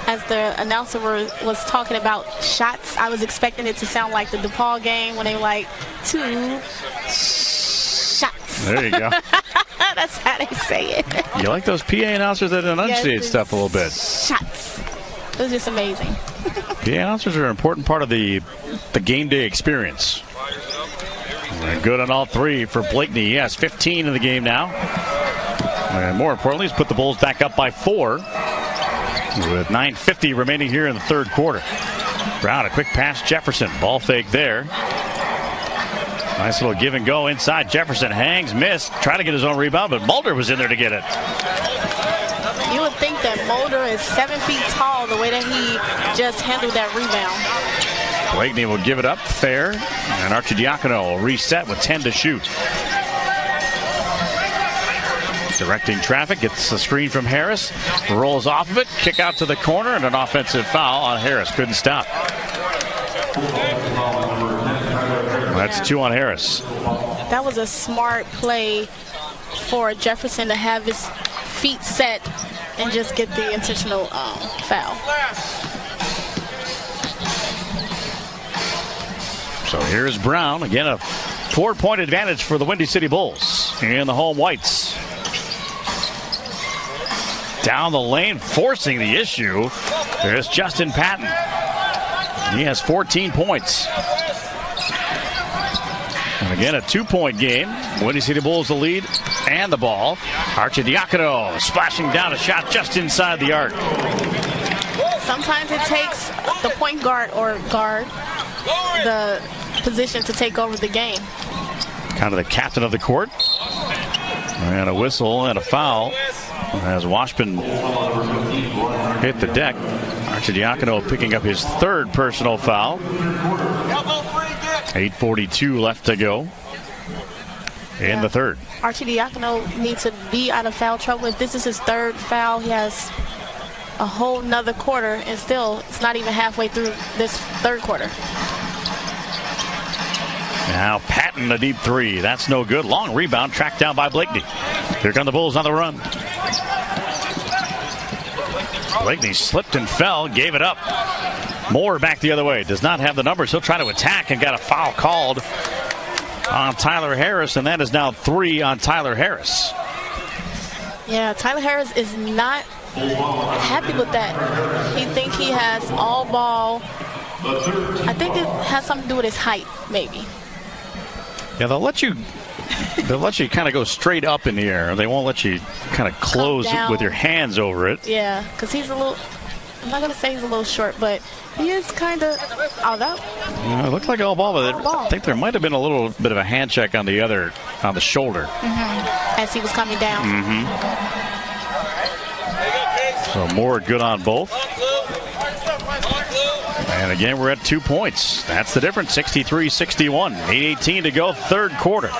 As the announcer was talking about shots, I was expecting it to sound like the DePaul game when they like 2 shots. There you go. That's how they say it. You like those PA announcers that enunciate stuff a little bit. Shots. It was just amazing. PA announcers are an important part of the game day experience. And good on all 3 for Blakely. He has 15 in the game now. And more importantly, he's put the Bulls back up by 4. With 9:50 remaining here in the third quarter. Brown, a quick pass, Jefferson. Ball fake there. Nice little give and go inside. Jefferson hangs, missed. Trying to get his own rebound, but Mulder was in there to get it. You would think that Mulder is 7 feet tall the way that he just handled that rebound. Blakely will give it up fair, and Arcidiacono will reset with 10 to shoot. Directing traffic, gets the screen from Harris, rolls off of it, kick out to the corner, and an offensive foul on Harris. Couldn't stop. That's 2 on Harris. That was a smart play for Jefferson to have his feet set and just get the intentional foul. So here's Brown. Again, a 4-point advantage for the Windy City Bulls in the home whites. Down the lane, forcing the issue. There's Justin Patton. He has 14 points. And again, a 2-point game. Windy City Bulls the lead and the ball. Arcidiacono splashing down a shot just inside the arc. Sometimes it takes the point guard or guard the position to take over the game. Kind of the captain of the court. And a whistle and a foul as Washpun hit the deck. Arcidiacono picking up his 3rd personal foul. 8:42 left to go in the third. Arcidiacono needs to be out of foul trouble. If this is his 3rd foul, he has a whole nother quarter, and still it's not even halfway through this third quarter. Now Patton, a deep three. That's no good. Long rebound tracked down by Blakeney. Here come the Bulls on the run. Blakeney slipped and fell, gave it up. Moore back the other way. Does not have the numbers. He'll try to attack and got a foul called on Tyler Harris, and that is now 3 on Tyler Harris. Yeah, Tyler Harris is not happy with that. He thinks he has all ball. I think it has something to do with his height, maybe. Yeah, they'll let you kind of go straight up in the air. They won't let you kind of close with your hands over it. Yeah, because he's a little, I'm not going to say he's a little short, but he is kind of out out. Yeah, it looked like all ball, but I think there might have been a little bit of a hand check on the shoulder. As he was coming down. So Moore good on both. And again, we're at 2 points. That's the difference, 63-61. 8:18 to go, third quarter.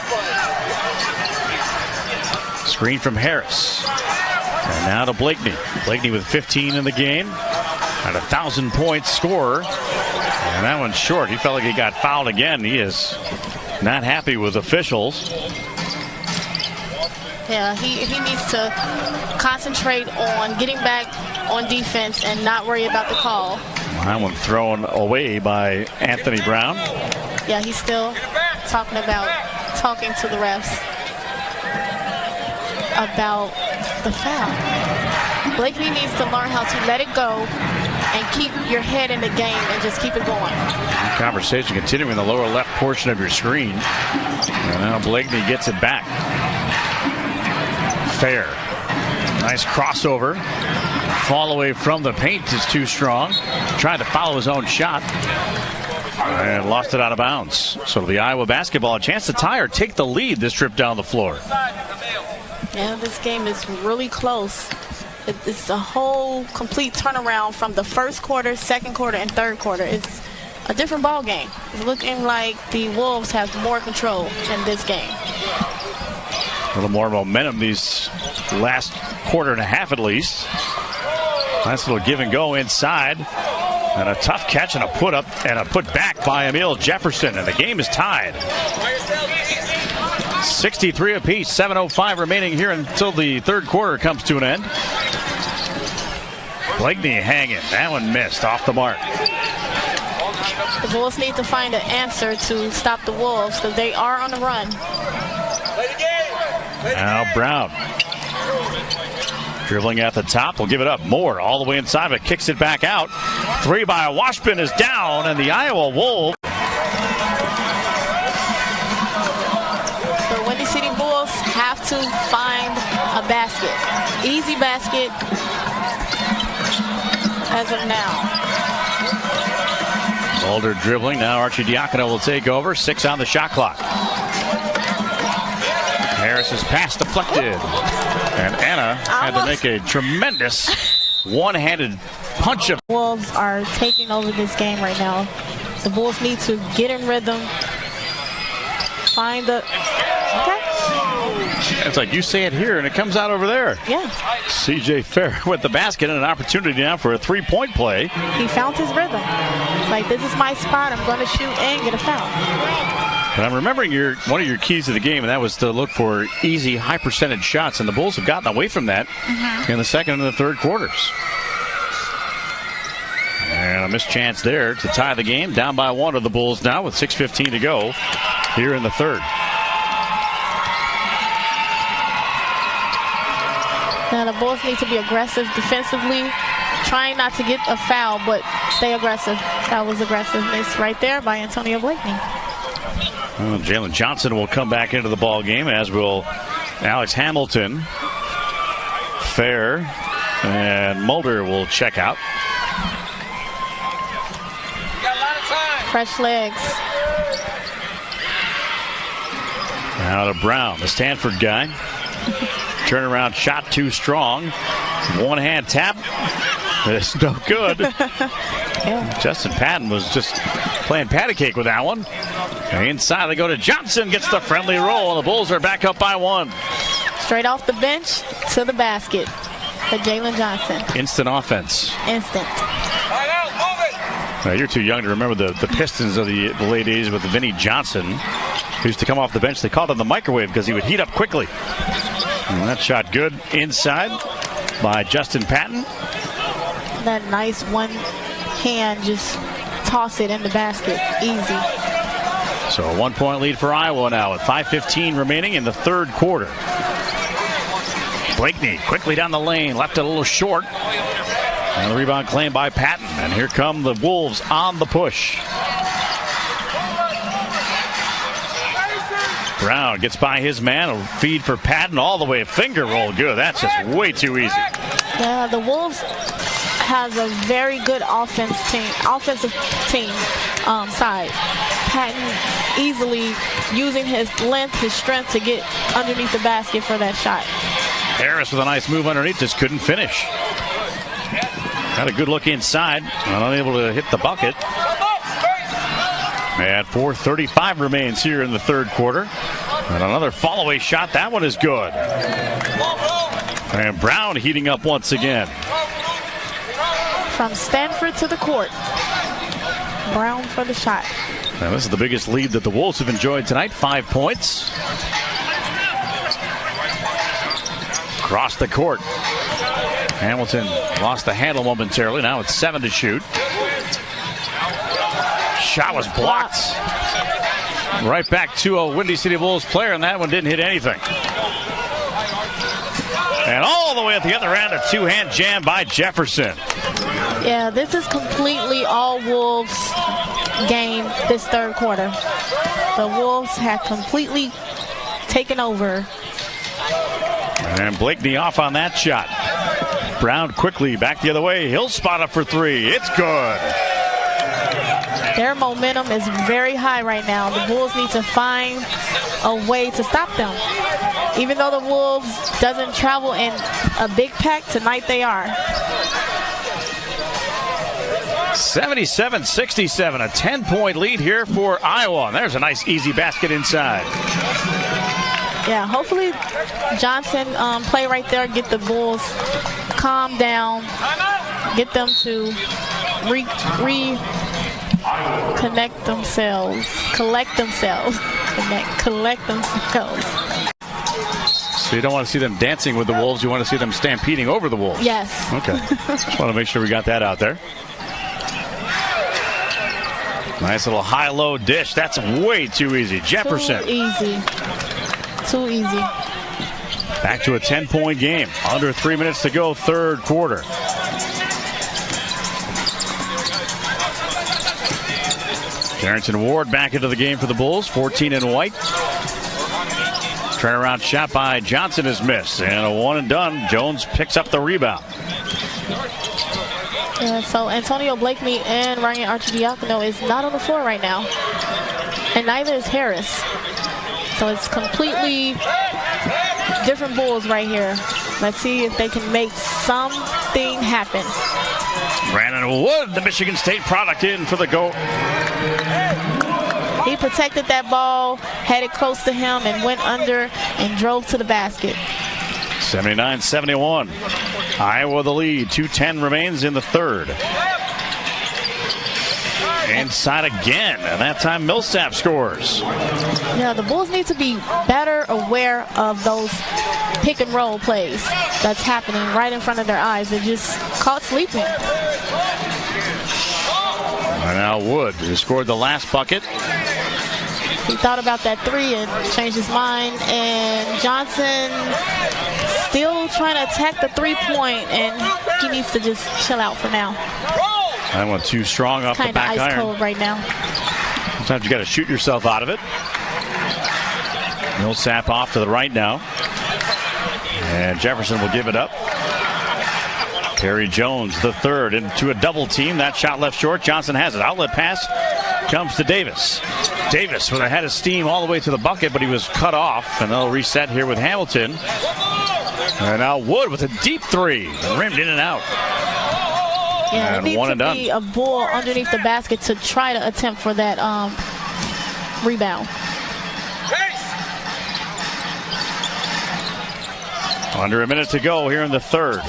Screen from Harris. And now to Blakeney. Blakeney with 15 in the game. At 1,000-point scorer. And that one's short. He felt like he got fouled again. He is not happy with officials. Yeah, he needs to concentrate on getting back on defense and not worry about the call. That one thrown away by Anthony Brown. Yeah, he's still talking to the refs about the foul. Blakeney needs to learn how to let it go and keep your head in the game and just keep it going. Conversation continuing in the lower left portion of your screen. And now Blakeney gets it back. Fair. Nice crossover. Fall away from the paint is too strong. Tried to follow his own shot. And lost it out of bounds. So it'll be Iowa basketball. A chance to tie or take the lead this trip down the floor. Yeah, this game is really close. It's a whole complete turnaround from the first quarter, second quarter, and third quarter. It's a different ball game. It's looking like the Wolves have more control in this game. A little more momentum these last quarter and a half at least. Nice little give and go inside. And a tough catch and a put up and a put back by Emil Jefferson. And the game is tied. 63 apiece, 7:05 remaining here until the third quarter comes to an end. Blakeney hanging. That one missed off the mark. The Bulls need to find an answer to stop the Wolves because they are on the run. Now Brown. Dribbling at the top, will give it up. Moore all the way inside, but kicks it back out. 3 by Washpun is down, and the Iowa Wolves. The Windy City Bulls have to find a basket. Easy basket as of now. Mulder dribbling. Now Archie Diacono will take over. 6 on the shot clock. Harris's pass deflected. And Anna had to make a tremendous one-handed punch. Wolves are taking over this game right now. The Bulls need to get in rhythm. Find the... Okay. It's like you say it here and it comes out over there. Yeah. CJ Fair with the basket and an opportunity now for a three-point play. He found his rhythm. It's like, this is my spot. I'm going to shoot and get a foul. But I'm remembering one of your keys to the game, and that was to look for easy, high-percentage shots, and the Bulls have gotten away from that in the second and the third quarters. And a missed chance there to tie the game. Down by 1 of the Bulls now with 6:15 to go here in the third. Now the Bulls need to be aggressive defensively, trying not to get a foul, but stay aggressive. That was aggressiveness right there by Antonio Blakeney. Well, Jalen Johnson will come back into the ball game, as will Alex Hamilton. Fair and Mulder will check out. Got a lot of time. Fresh legs. Now to Brown, the Stanford guy. Turnaround shot too strong. One hand tap. It's no good. Yeah. Justin Patton was just playing patty cake with that one. And inside they go to Johnson, gets the friendly roll, and the Bulls are back up by 1. Straight off the bench to the basket. for Jalen Johnson. Instant offense. Instant. Right out, move it. You're too young to remember the Pistons of the late 80s with Vinnie Johnson, who used to come off the bench. They called him the microwave because he would heat up quickly. And that shot good inside by Justin Patton. That nice one hand, just toss it in the basket. Easy. So a 1-point lead for Iowa now with 5:15 remaining in the third quarter. Blakeney quickly down the lane, left it a little short. And the rebound claimed by Patton. And here come the Wolves on the push. Brown gets by his man, a feed for Patton all the way, finger roll good. That's just way too easy. Yeah, the Wolves has a very good offensive team side. Patton easily using his length, his strength to get underneath the basket for that shot. Harris with a nice move underneath, just couldn't finish. Had a good look inside, and unable to hit the bucket. And 4:35 remains here in the third quarter. And another follow-away shot. That one is good. And Brown heating up once again. From Stanford to the court. Brown for the shot. Now this is the biggest lead that the Wolves have enjoyed tonight. 5 points. Across the court. Hamilton lost the handle momentarily. Now it's 7 to shoot. Shot was blocked. Right back to a Windy City Bulls player, and that one didn't hit anything. And all the way at the other end, a two-hand jam by Jefferson. Yeah, this is completely all Wolves game this third quarter. The Wolves have completely taken over. And Blakeney off on that shot. Brown quickly back the other way. He'll spot up for three. It's good. Their momentum is very high right now. The Wolves need to find a way to stop them. Even though the Wolves doesn't travel in a big pack, tonight they are. 77-67, a 10-point lead here for Iowa. And there's a nice easy basket inside. Yeah, hopefully Johnson play right there, get the Bulls calm down, get them to collect themselves. So you don't want to see them dancing with the Wolves, you want to see them stampeding over the Wolves. Yes. Okay. Just want to make sure we got that out there. Nice little high-low dish. That's way too easy. Jefferson. Too easy. Back to a 10-point game. Under 3 minutes to go, third quarter. Carrington Ward back into the game for the Bulls. 14 in white. Turnaround shot by Johnson is missed. And a one and done. Jones picks up the rebound. Yeah, so Antonio Blakeney and Ryan Arcidiacono is not on the floor right now. And neither is Harris. So it's completely different Bulls right here. Let's see if they can make something happen. Brandon Wood, the Michigan State product, in for the goal. He protected that ball, had it close to him, and went under and drove to the basket. 79-71. Iowa the lead. 2:10 remains in the third. Inside again, and that time Millsap scores. Yeah, the Bulls need to be better aware of those pick and roll plays that's happening right in front of their eyes. They're just caught sleeping. And now Wood, who scored the last bucket. He thought about that three and changed his mind. And Johnson still trying to attack the three-point, and he needs to just chill out for now. That one too strong off the back iron. Kind of ice cold right now. Sometimes you got to shoot yourself out of it. Millsap off to the right now. And Jefferson will give it up. Kerry Jones, the third, into a double team. That shot left short. Johnson has it. Outlet pass comes to Davis. Davis would have had his steam all the way to the bucket, but he was cut off. And they'll reset here with Hamilton. And now Wood with a deep three. Rimmed in and out. Yeah, and it one needs and to done. be a ball underneath the basket to try to attempt for that rebound. Under a minute to go here in the third.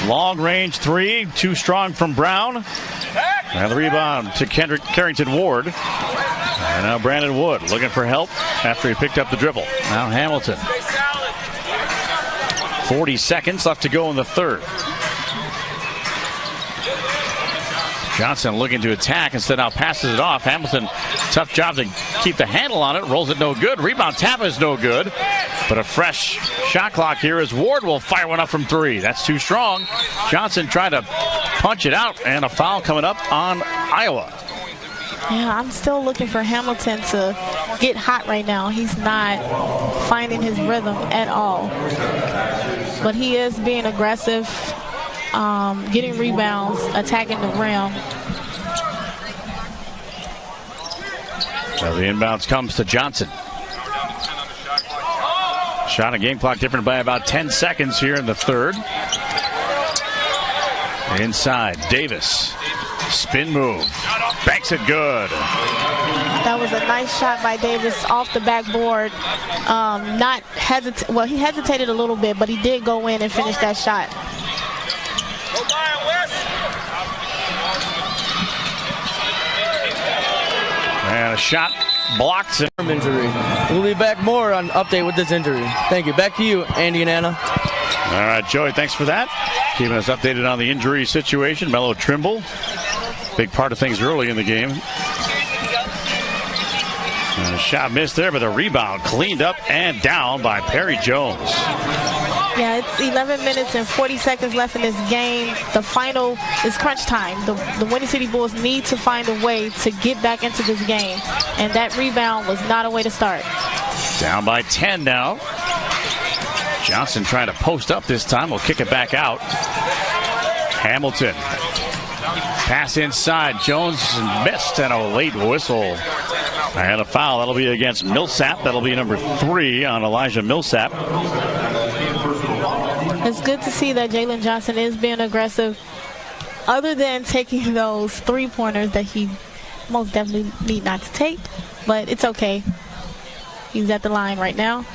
Long range three, too strong from Brown. And the rebound to Carrington Ward. And now Brandon Wood looking for help after he picked up the dribble. Now Hamilton. 40 seconds left to go in the third. Johnson looking to attack, instead now passes it off. Hamilton, tough job to keep the handle on it. Rolls it no good. Rebound tap is no good. But a fresh shot clock here as Ward will fire one up from three. That's too strong. Johnson trying to punch it out, and a foul coming up on Iowa. Yeah, I'm still looking for Hamilton to get hot right now. He's not finding his rhythm at all. But he is being aggressive, getting rebounds, attacking the rim. So the inbounds comes to Johnson. Shot and game clock different by about 10 seconds here in the third. Inside, Davis. Spin move. Banks it good. That was a nice shot by Davis off the backboard. Well, he hesitated a little bit, but he did go in and finish that shot. And a shot blocked. Injury. We'll be back more on update with this injury. Thank you. Back to you, Andy and Anna. All right, Joey, thanks for that. Keeping us updated on the injury situation. Melo Trimble, big part of things early in the game. And a shot missed there, but a rebound cleaned up and down by Perry Jones. Yeah, it's 11 minutes and 40 seconds left in this game. The final is crunch time. The Windy City Bulls need to find a way to get back into this game. And that rebound was not a way to start. Down by 10 now. Johnson trying to post up this time. Will kick it back out. Hamilton. Pass inside. Jones missed, and a late whistle. And a foul. That'll be against Millsap. That'll be number 3 on Elijah Millsap. It's good to see that Jalen Johnson is being aggressive, other than taking those three-pointers that he most definitely need not to take. But it's okay. He's at the line right now.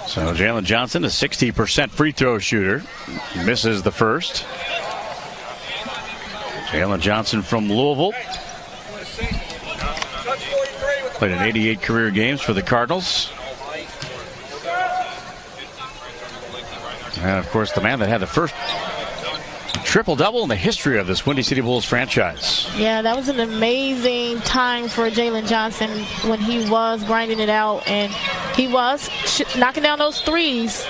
So Jalen Johnson, a 60% free throw shooter, misses the first. Jalen Johnson from Louisville. Played in 88 career games for the Cardinals. And, of course, the man that had the first triple-double in the history of this Windy City Bulls franchise. Yeah, that was an amazing time for Jalen Johnson when he was grinding it out, and he was knocking down those threes.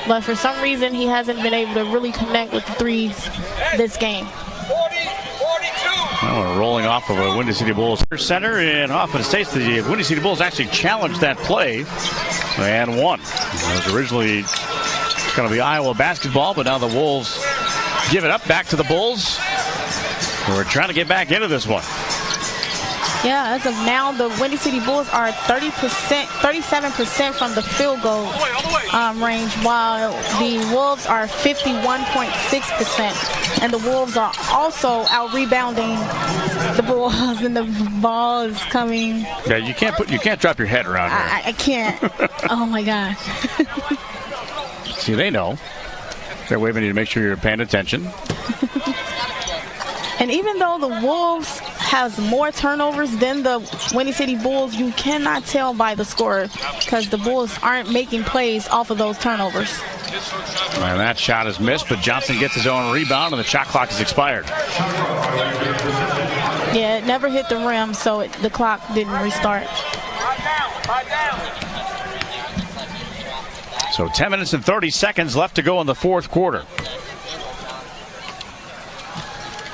But for some reason, he hasn't been able to really connect with the threes this game. Well, we're rolling off of a Windy City Bulls center, and off it states the Windy City Bulls actually challenged that play and won. It was originally going to be Iowa basketball, but now the Wolves give it up back to the Bulls. We're trying to get back into this one. Yeah, as of now, the Windy City Bulls are 37% from the field goal range, while the Wolves are 51.6%. And the Wolves are also out-rebounding the Bulls, and the ball is coming. Yeah, you can't drop your head around here. I can't. Oh, my gosh. See, they know. They're waving you to make sure you're paying attention. And even though the Wolves has more turnovers than the Windy City Bulls, you cannot tell by the score because the Bulls aren't making plays off of those turnovers. And that shot is missed, but Johnson gets his own rebound, and the shot clock is expired. Yeah, it never hit the rim, so the clock didn't restart. So 10 minutes and 30 seconds left to go in the fourth quarter.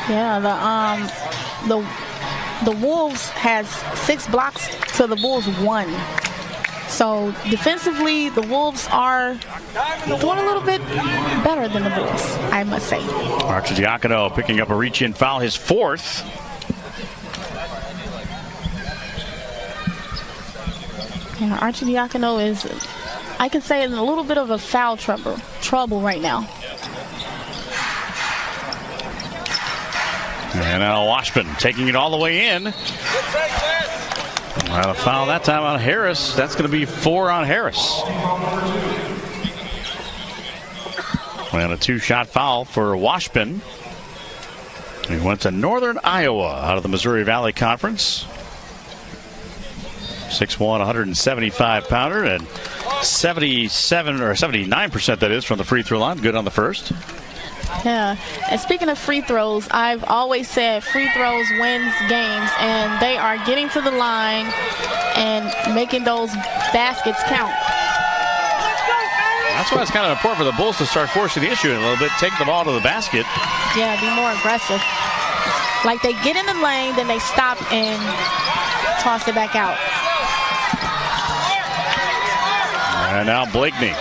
Yeah, the Wolves has 6 blocks to the Bulls 1. So defensively, the Wolves are doing a little bit better than the Bulls, I must say. Arcidiacono picking up a reach-in foul, his 4th. Yeah, Arcidiacono is, I can say, in a little bit of a foul trouble right now. And now Washpun taking it all the way in. A foul that time on Harris. That's going to be 4 on Harris. And a 2-shot foul for WASHPUN. He went to Northern Iowa out of the Missouri Valley Conference. 6'1", 175-pounder, and 77 or 79% that is from the free throw line. Good on the first. Yeah, and speaking of free throws, I've always said free throws wins games, and they are getting to the line and making those baskets count. That's why it's kind of important for the Bulls to start forcing the issue in a little bit, take the ball to the basket. Yeah, be more aggressive. Like they get in the lane, then they stop and toss it back out. And now Blakeney.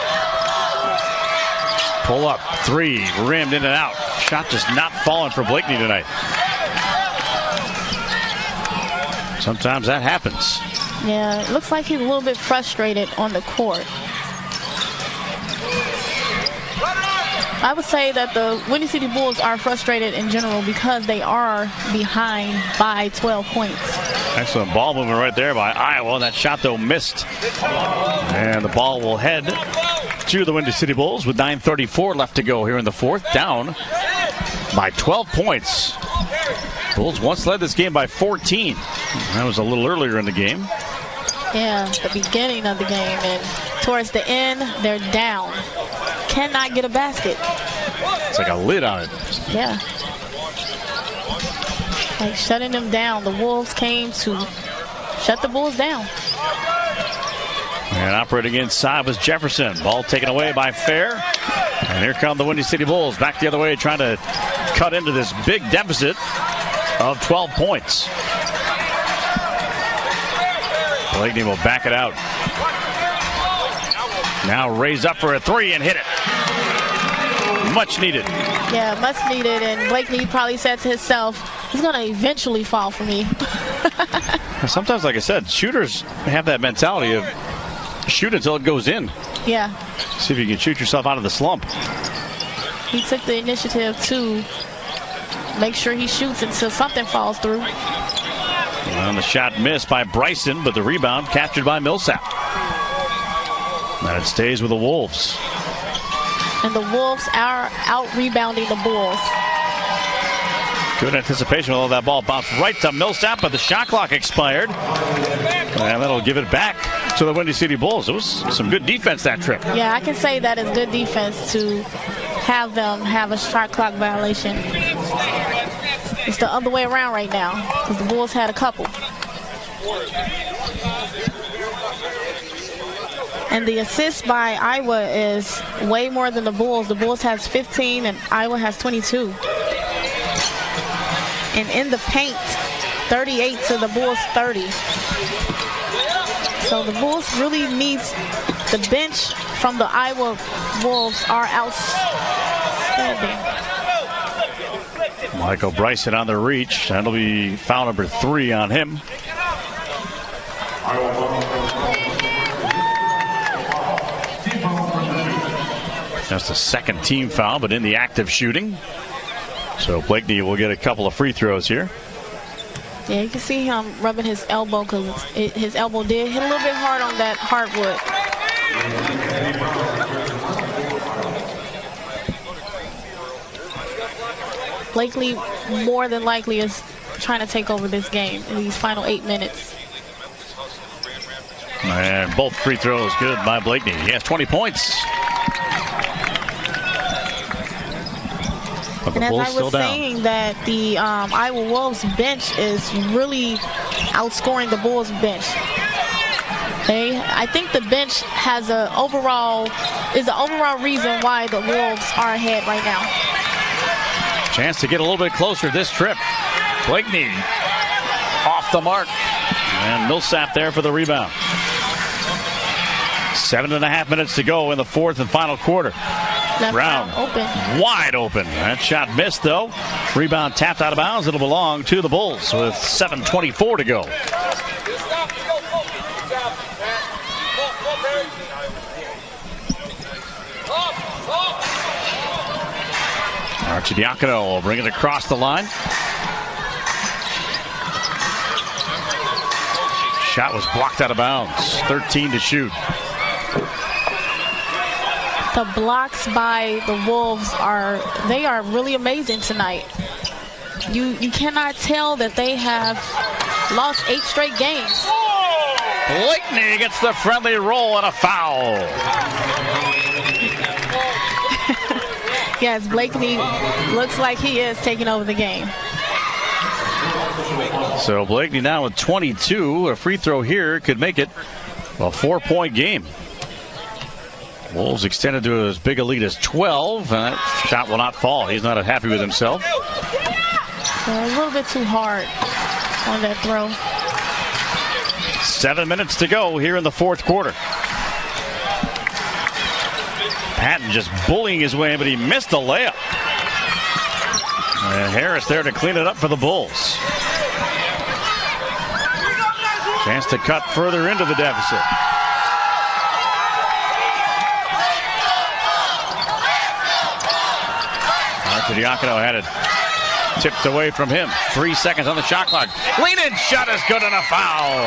Pull up, 3, rimmed in and out. Shot just not falling for Blakeney tonight. Sometimes that happens. Yeah, it looks like he's a little bit frustrated on the court. I would say that the Windy City Bulls are frustrated in general because they are behind by 12 points. Excellent ball movement right there by Iowa. That shot, though, missed. And the ball will head to the Windy City Bulls with 9:34 left to go here in the fourth. Down by 12 points. Bulls once led this game by 14. That was a little earlier in the game. Yeah, the beginning of the game. And towards the end, they're down. Cannot get a basket. It's like a lid on it. Yeah. Like shutting them down. The Wolves came to shut the Bulls down. And operating inside was Jefferson. Ball taken away by Fair. And here come the Windy City Bulls back the other way, trying to cut into this big deficit of 12 points. Blakeney will back it out. Now raised up for a 3 and hit it. Much needed. Yeah, much needed. And Blakeney probably said to himself, he's going to eventually fall for me. Sometimes, like I said, shooters have that mentality of shoot until it goes in. Yeah. See if you can shoot yourself out of the slump. He took the initiative to make sure he shoots until something falls through. And the shot missed by Bryson, but the rebound captured by Millsap. And it stays with the Wolves. And the Wolves are out-rebounding the Bulls. Good anticipation, although that ball bounced right to Millsap, but the shot clock expired. And that'll give it back to the Windy City Bulls. It was some good defense that trip. Yeah, I can say that is good defense to have them have a shot clock violation. It's the other way around right now because the Bulls had a couple. And the assist by Iowa is way more than the Bulls. The Bulls has 15 and Iowa has 22. And in the paint, 38 to the Bulls 30. So the Bulls really needs the bench from the Iowa Wolves are outstanding. Michael Bryson on the reach. That'll be foul number 3 on him. That's the second team foul, but in the act of shooting. So Blakeney will get a couple of free throws here. Yeah, you can see him rubbing his elbow because his elbow did hit a little bit hard on that hardwood. Blakeney more than likely is trying to take over this game in these final 8 minutes. And both free throws good by Blakeney. He has 20 points. But the and Bulls as I still was down. saying that the Iowa Wolves bench is really outscoring the Bulls bench. I think the bench has is an overall reason why the Wolves are ahead right now. Chance to get a little bit closer this trip. Blakeney off the mark. And Millsap there for the rebound. 7.5 minutes to go in the fourth and final quarter. Left Brown open. wide open. That shot missed though. Rebound tapped out of bounds. It'll belong to the Bulls with 7:24 to go. Arcidiacono will bring it across the line. Shot was blocked out of bounds. 13 to shoot. The blocks by the Wolves are really amazing tonight. You cannot tell that they have lost 8 straight games. Blakeney gets the friendly roll and a foul. Yes, Blakeney looks like he is taking over the game. So Blakeney now with 22. A free throw here could make it a 4-point game. Wolves extended to as big a lead as 12, and that shot will not fall. He's not happy with himself. A little bit too hard on that throw. 7 minutes to go here in the fourth quarter. Patton just bullying his way in, but he missed the layup. And Harris there to clean it up for the Bulls. Chance to cut further into the deficit. Arcidiacono had it tipped away from him. 3 seconds on the shot clock. Lean-in shot is good and a foul.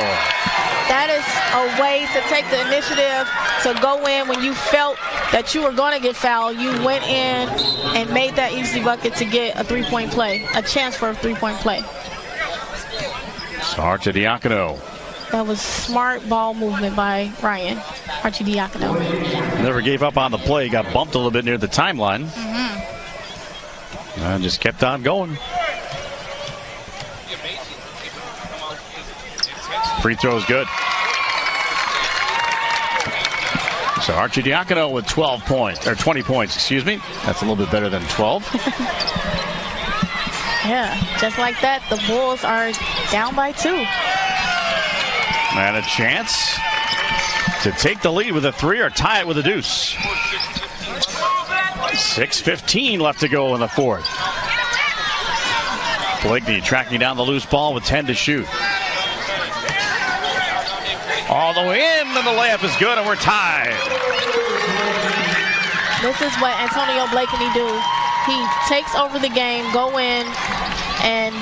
That is a way to take the initiative to go in when you felt that you were going to get fouled. You went in and made that easy bucket to get a 3-point play, a chance for a 3-point play. So Arcidiacono. That was smart ball movement by Ryan Arcidiacono. Never gave up on the play. Got bumped a little bit near the timeline. And just kept on going. Free throw is good. So Arcidiacono with 12 points, or 20 points, excuse me. That's a little bit better than 12. Yeah, just like that, the Bulls are down by 2. And a chance to take the lead with a 3 or tie it with a deuce. 6:15 left to go in the fourth. Blakeney tracking down the loose ball with 10 to shoot. All the way in, and the layup is good, and we're tied. This is what Antonio Blakeney do. He takes over the game, go in, and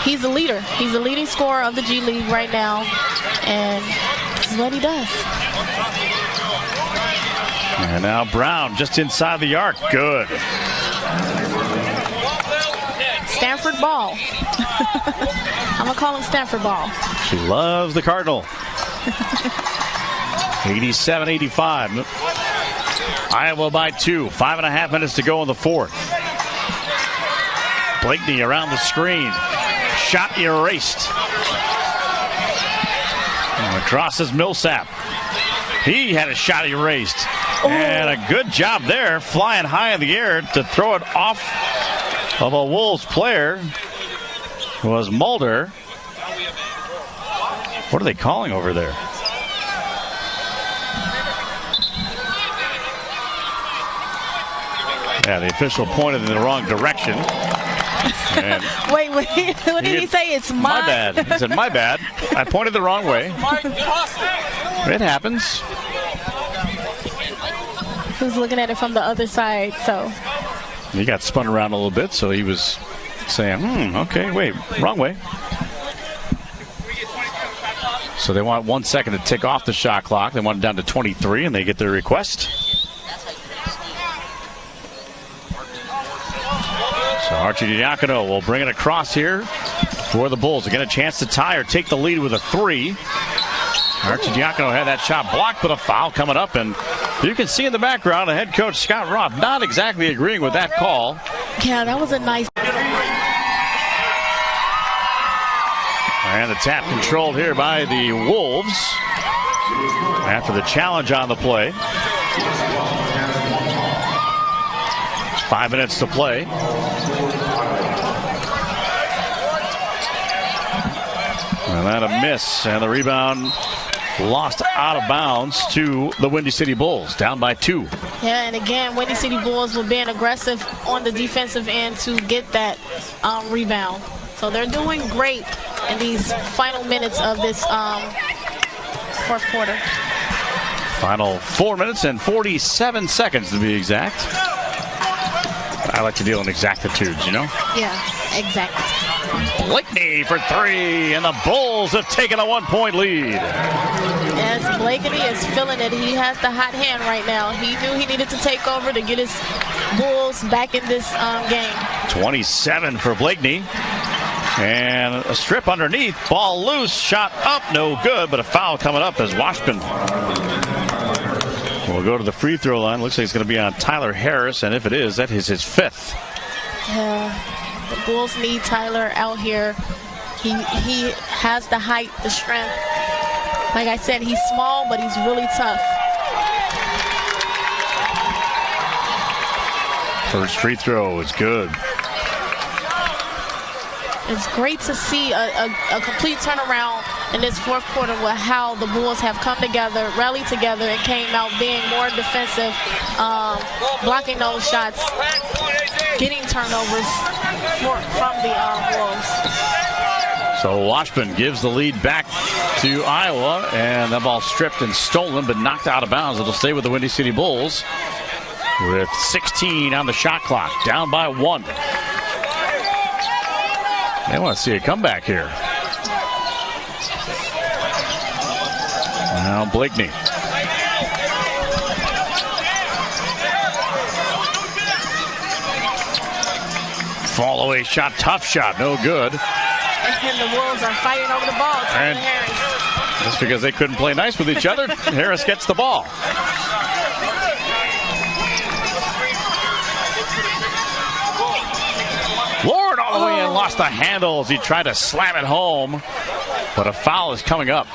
he's a leader. He's the leading scorer of the G League right now, and this is what he does. And now Brown just inside the arc. Good. Stanford ball. I'm going to call him Stanford ball. She loves the Cardinal. 87-85. Iowa by 2. 5.5 minutes to go in the fourth. Blakeney around the screen. Shot erased. And across is Millsap. He had a shot erased. And a good job there, flying high in the air to throw it off of a Wolves player. Was Mulder. What are they calling over there? Yeah, the official pointed in the wrong direction. And wait, what did he say? It's my bad. He said, my bad. I pointed the wrong way. It happens. He was looking at it from the other side, so. He got spun around a little bit, so he was saying, okay, wait, wrong way. So they want 1 second to tick off the shot clock. They want it down to 23, and they get their request. So Arcidiacono will bring it across here for the Bulls. Again, a chance to tie or take the lead with a 3. Arcidiacono had that shot blocked, but a foul coming up, and you can see in the background the head coach Scott Roth not exactly agreeing with that call. Yeah, that was a nice. And the tap controlled here by the Wolves after the challenge on the play. 5 minutes to play. And that a miss, and the rebound lost out of bounds to the Windy City Bulls, down by 2. Yeah, and again, Windy City Bulls were being aggressive on the defensive end to get that rebound. So they're doing great in these final minutes of this fourth quarter. Final 4 minutes and 47 seconds to be exact. I like to deal in exactitudes, you know? Yeah, exactly. Blakeney for three, and the Bulls have taken a 1-point lead. As Blakeney is feeling it, he has the hot hand right now. He knew he needed to take over to get his Bulls back in this game. 27 for Blakeney. And a strip underneath, ball loose, shot up, no good, but a foul coming up as Washpun will go to the free throw line. Looks like it's going to be on Tyler Harris, and if it is, that is his fifth. Yeah, the Bulls need Tyler out here. He has the height, the strength. Like I said, he's small, but he's really tough. First free throw is good. It's great to see a complete turnaround in this fourth quarter with how the Bulls have come together, rallied together, and came out being more defensive, blocking those shots, getting turnovers from the Wolves. So Washpun gives the lead back to Iowa, and that ball stripped and stolen, but knocked out of bounds. It'll stay with the Windy City Bulls with 16 on the shot clock, down by 1. They want to see a comeback here. Now Blakeney. Fall away shot, tough shot, no good. And the Wolves are fighting over the ball. And Harris. just because they couldn't play nice with each other, Harris gets the ball. Ward all the way in, lost the handle as he tried to slam it home, but a foul is coming up.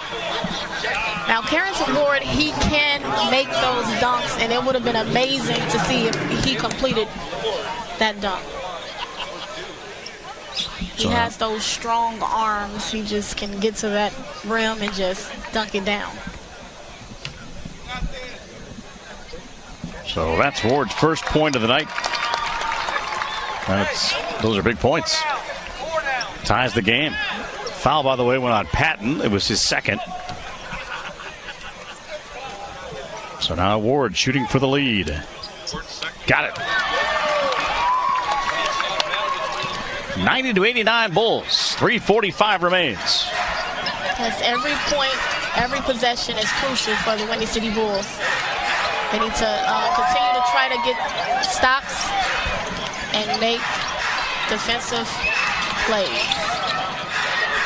Now, Carrington Ward, he can make those dunks, and it would have been amazing to see if he completed that dunk. He has those strong arms. He just can get to that rim and just dunk it down. So that's Ward's first point of the night. Those are big points. Ties the game. Foul, by the way, went on Patton. It was his second. So now Ward shooting for the lead. Got it. 90-89 Bulls. 3:45 remains. Yes, every point, every possession is crucial for the Windy City Bulls. They need to continue to try to get stops and make defensive plays.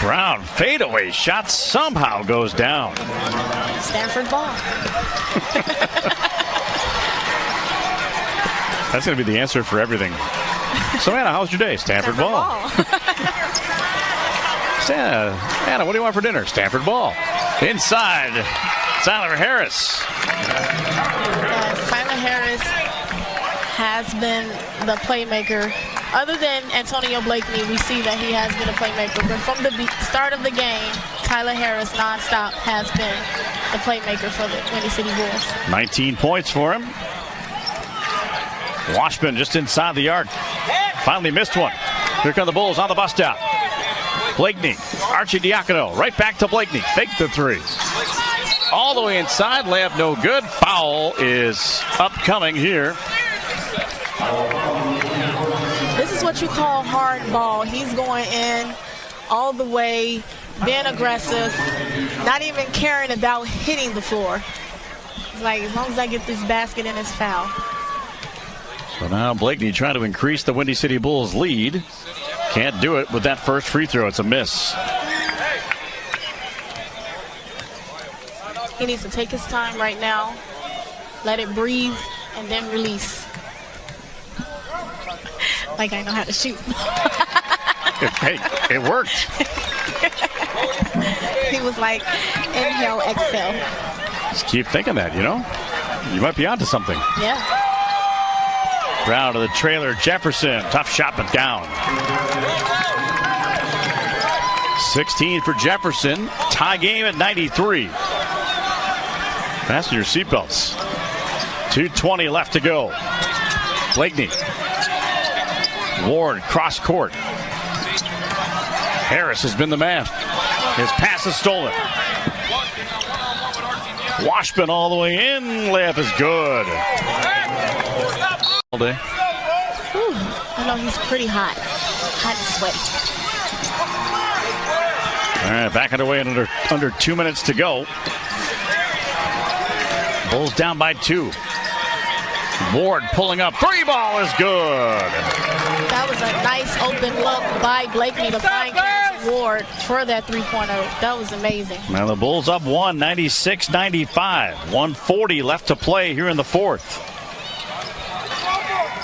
Brown fadeaway shot somehow goes down. Stanford ball. That's going to be the answer for everything. So Anna, how was your day? Stanford ball. Anna, what do you want for dinner? Stanford ball. Inside, Tyler Harris. Yes, Tyler Harris has been the playmaker. Other than Antonio Blakeney, we see that he has been a playmaker. But from the start of the game, Tyler Harris nonstop has been the playmaker for the Windy City Bulls. 19 points for him. Washpun just inside the arc. Finally missed one. Here come the Bulls on the bus stop. Blakeney, Arcidiacono, right back to Blakeney. Fake the three. All the way inside, layup no good. Foul is upcoming here. This is what you call hard ball. He's going in all the way, being aggressive, not even caring about hitting the floor. It's like, as long as I get this basket in, it's foul. So now Blakeney trying to increase the Windy City Bulls lead. Can't do it with that first free throw. It's a miss. He needs to take his time right now, let it breathe, and then release. Like I know how to shoot. Hey, it worked. He was like, inhale, exhale. Just keep thinking that, you know? You might be onto something. Yeah. Brown to the trailer, Jefferson. Tough shot, but down. 16 for Jefferson. Tie game at 93. Fasten your seatbelts. 2:20 left to go. Blakeney. Ward, cross court. Harris has been the man. His pass is stolen. Washpun all the way in. Layup is good. All day. I know he's pretty hot and sweaty. All right, back underway in under 2 minutes to go. Bulls down by 2. Ward pulling up. 3 ball is good. That was a nice open look by Blakeney to find Kansas Ward for that three-pointer. That was amazing. Now the Bulls up 96-95. 1:40 left to play here in the fourth.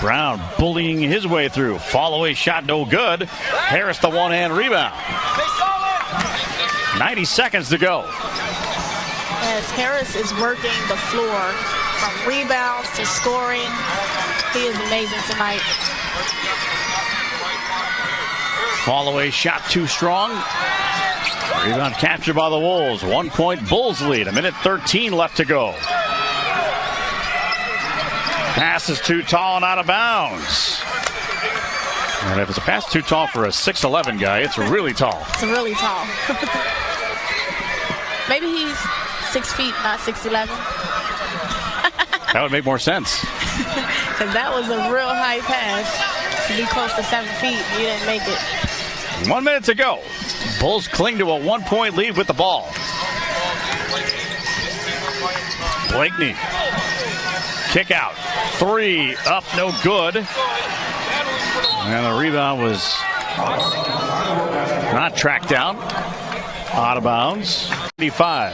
Brown bullying his way through. Fall-away shot no good. Harris the one-hand rebound. 90 seconds to go. As Harris is working the floor from rebounds to scoring, he is amazing tonight. Fall-away shot too strong. Rebound captured by the Wolves. 1 point Bulls lead. 1:13 left to go. Pass is too tall and out of bounds. And if it's a pass too tall for a 6'11" guy, it's really tall. It's really tall. Maybe he's 6 feet, not 6'11". That would make more sense. Because that was a real high pass. To be close to 7 feet, you didn't make it. 1 minute to go. Bulls cling to a 1 point lead with the ball. Blakeney. Kick out. 3 up, no good. And the rebound was not tracked down. Out of bounds. 85.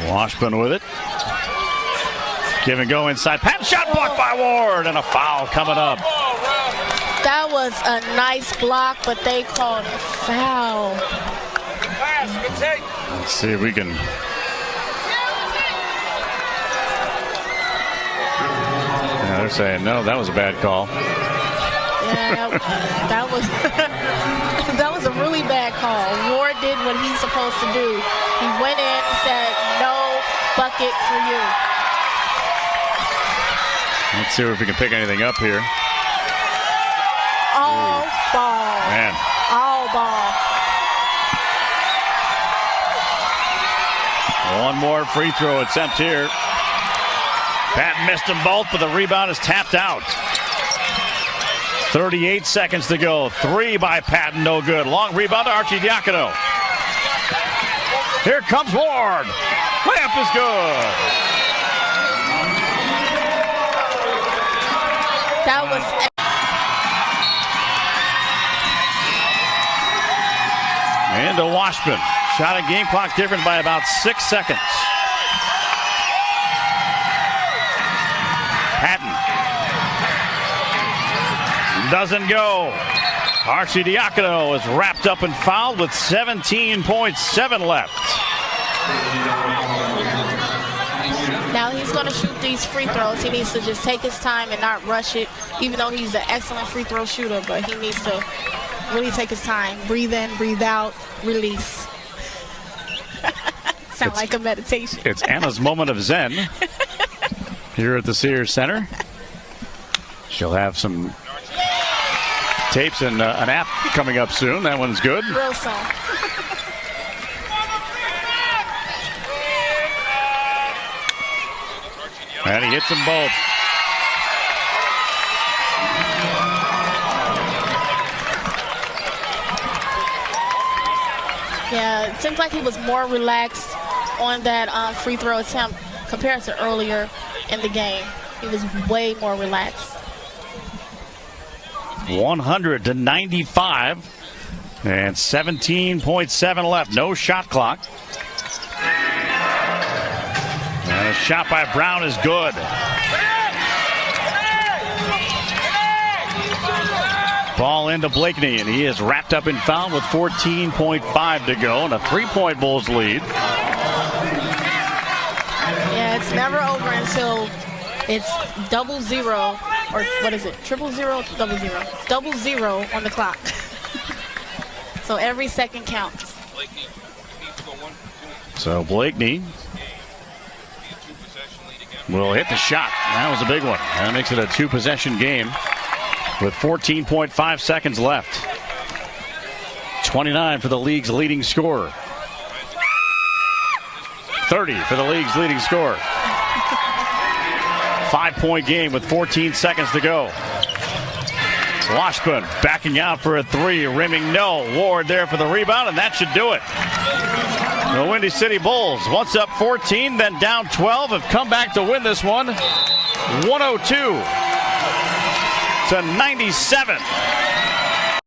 Washpun with it. Give and go inside. Pat shot blocked by Ward, and a foul coming up. That was a nice block, but they called a foul. Let's see if we can. Yeah, they're saying no, that was a bad call. Yeah, that was that was a really bad call. Ward did what he's supposed to do. He went in and said, "No bucket for you." Let's see if we can pick anything up here. All ball. Man. All ball. One more free throw attempt here. Patton missed them both, but the rebound is tapped out. 38 seconds to go. 3 by Patton, no good. Long rebound to Arcidiacono. Here comes Ward. Layup is good. That was. And to Washpun. Shot and game clock different by about 6 seconds. Patton. Doesn't go. Arcidiacono is wrapped up and fouled with 17.7 left. Now he's going to shoot these free throws. He needs to just take his time and not rush it, even though he's an excellent free throw shooter, but he needs to really take his time. Breathe in, breathe out, release. Sound like a meditation. It's Anna's moment of zen here at the Sears Center. She'll have some tapes and an app coming up soon. That one's good. Real soon. And he hits them both. Yeah, it seems like he was more relaxed on that free throw attempt compared to earlier in the game. He was way more relaxed. 100-95 and 17.7 left. No shot clock. And a shot by Brown is good. Ball into Blakeney, and he is wrapped up and fouled with 14.5 to go, and a 3-point Bulls lead. Yeah, it's never over until it's 0-0, or what is it? 0-0, 0-0. 0-0 on the clock. So every second counts. So Blakeney will hit the shot. That was a big one. That makes it a 2-possession game with 14.5 seconds left. 29 for the league's leading scorer. 30 for the league's leading scorer. 5-point game with 14 seconds to go. Washpun backing out for a three. Rimming no. Ward there for the rebound, and that should do it. The Windy City Bulls, once up 14, then down 12, have come back to win this one 102 to 97.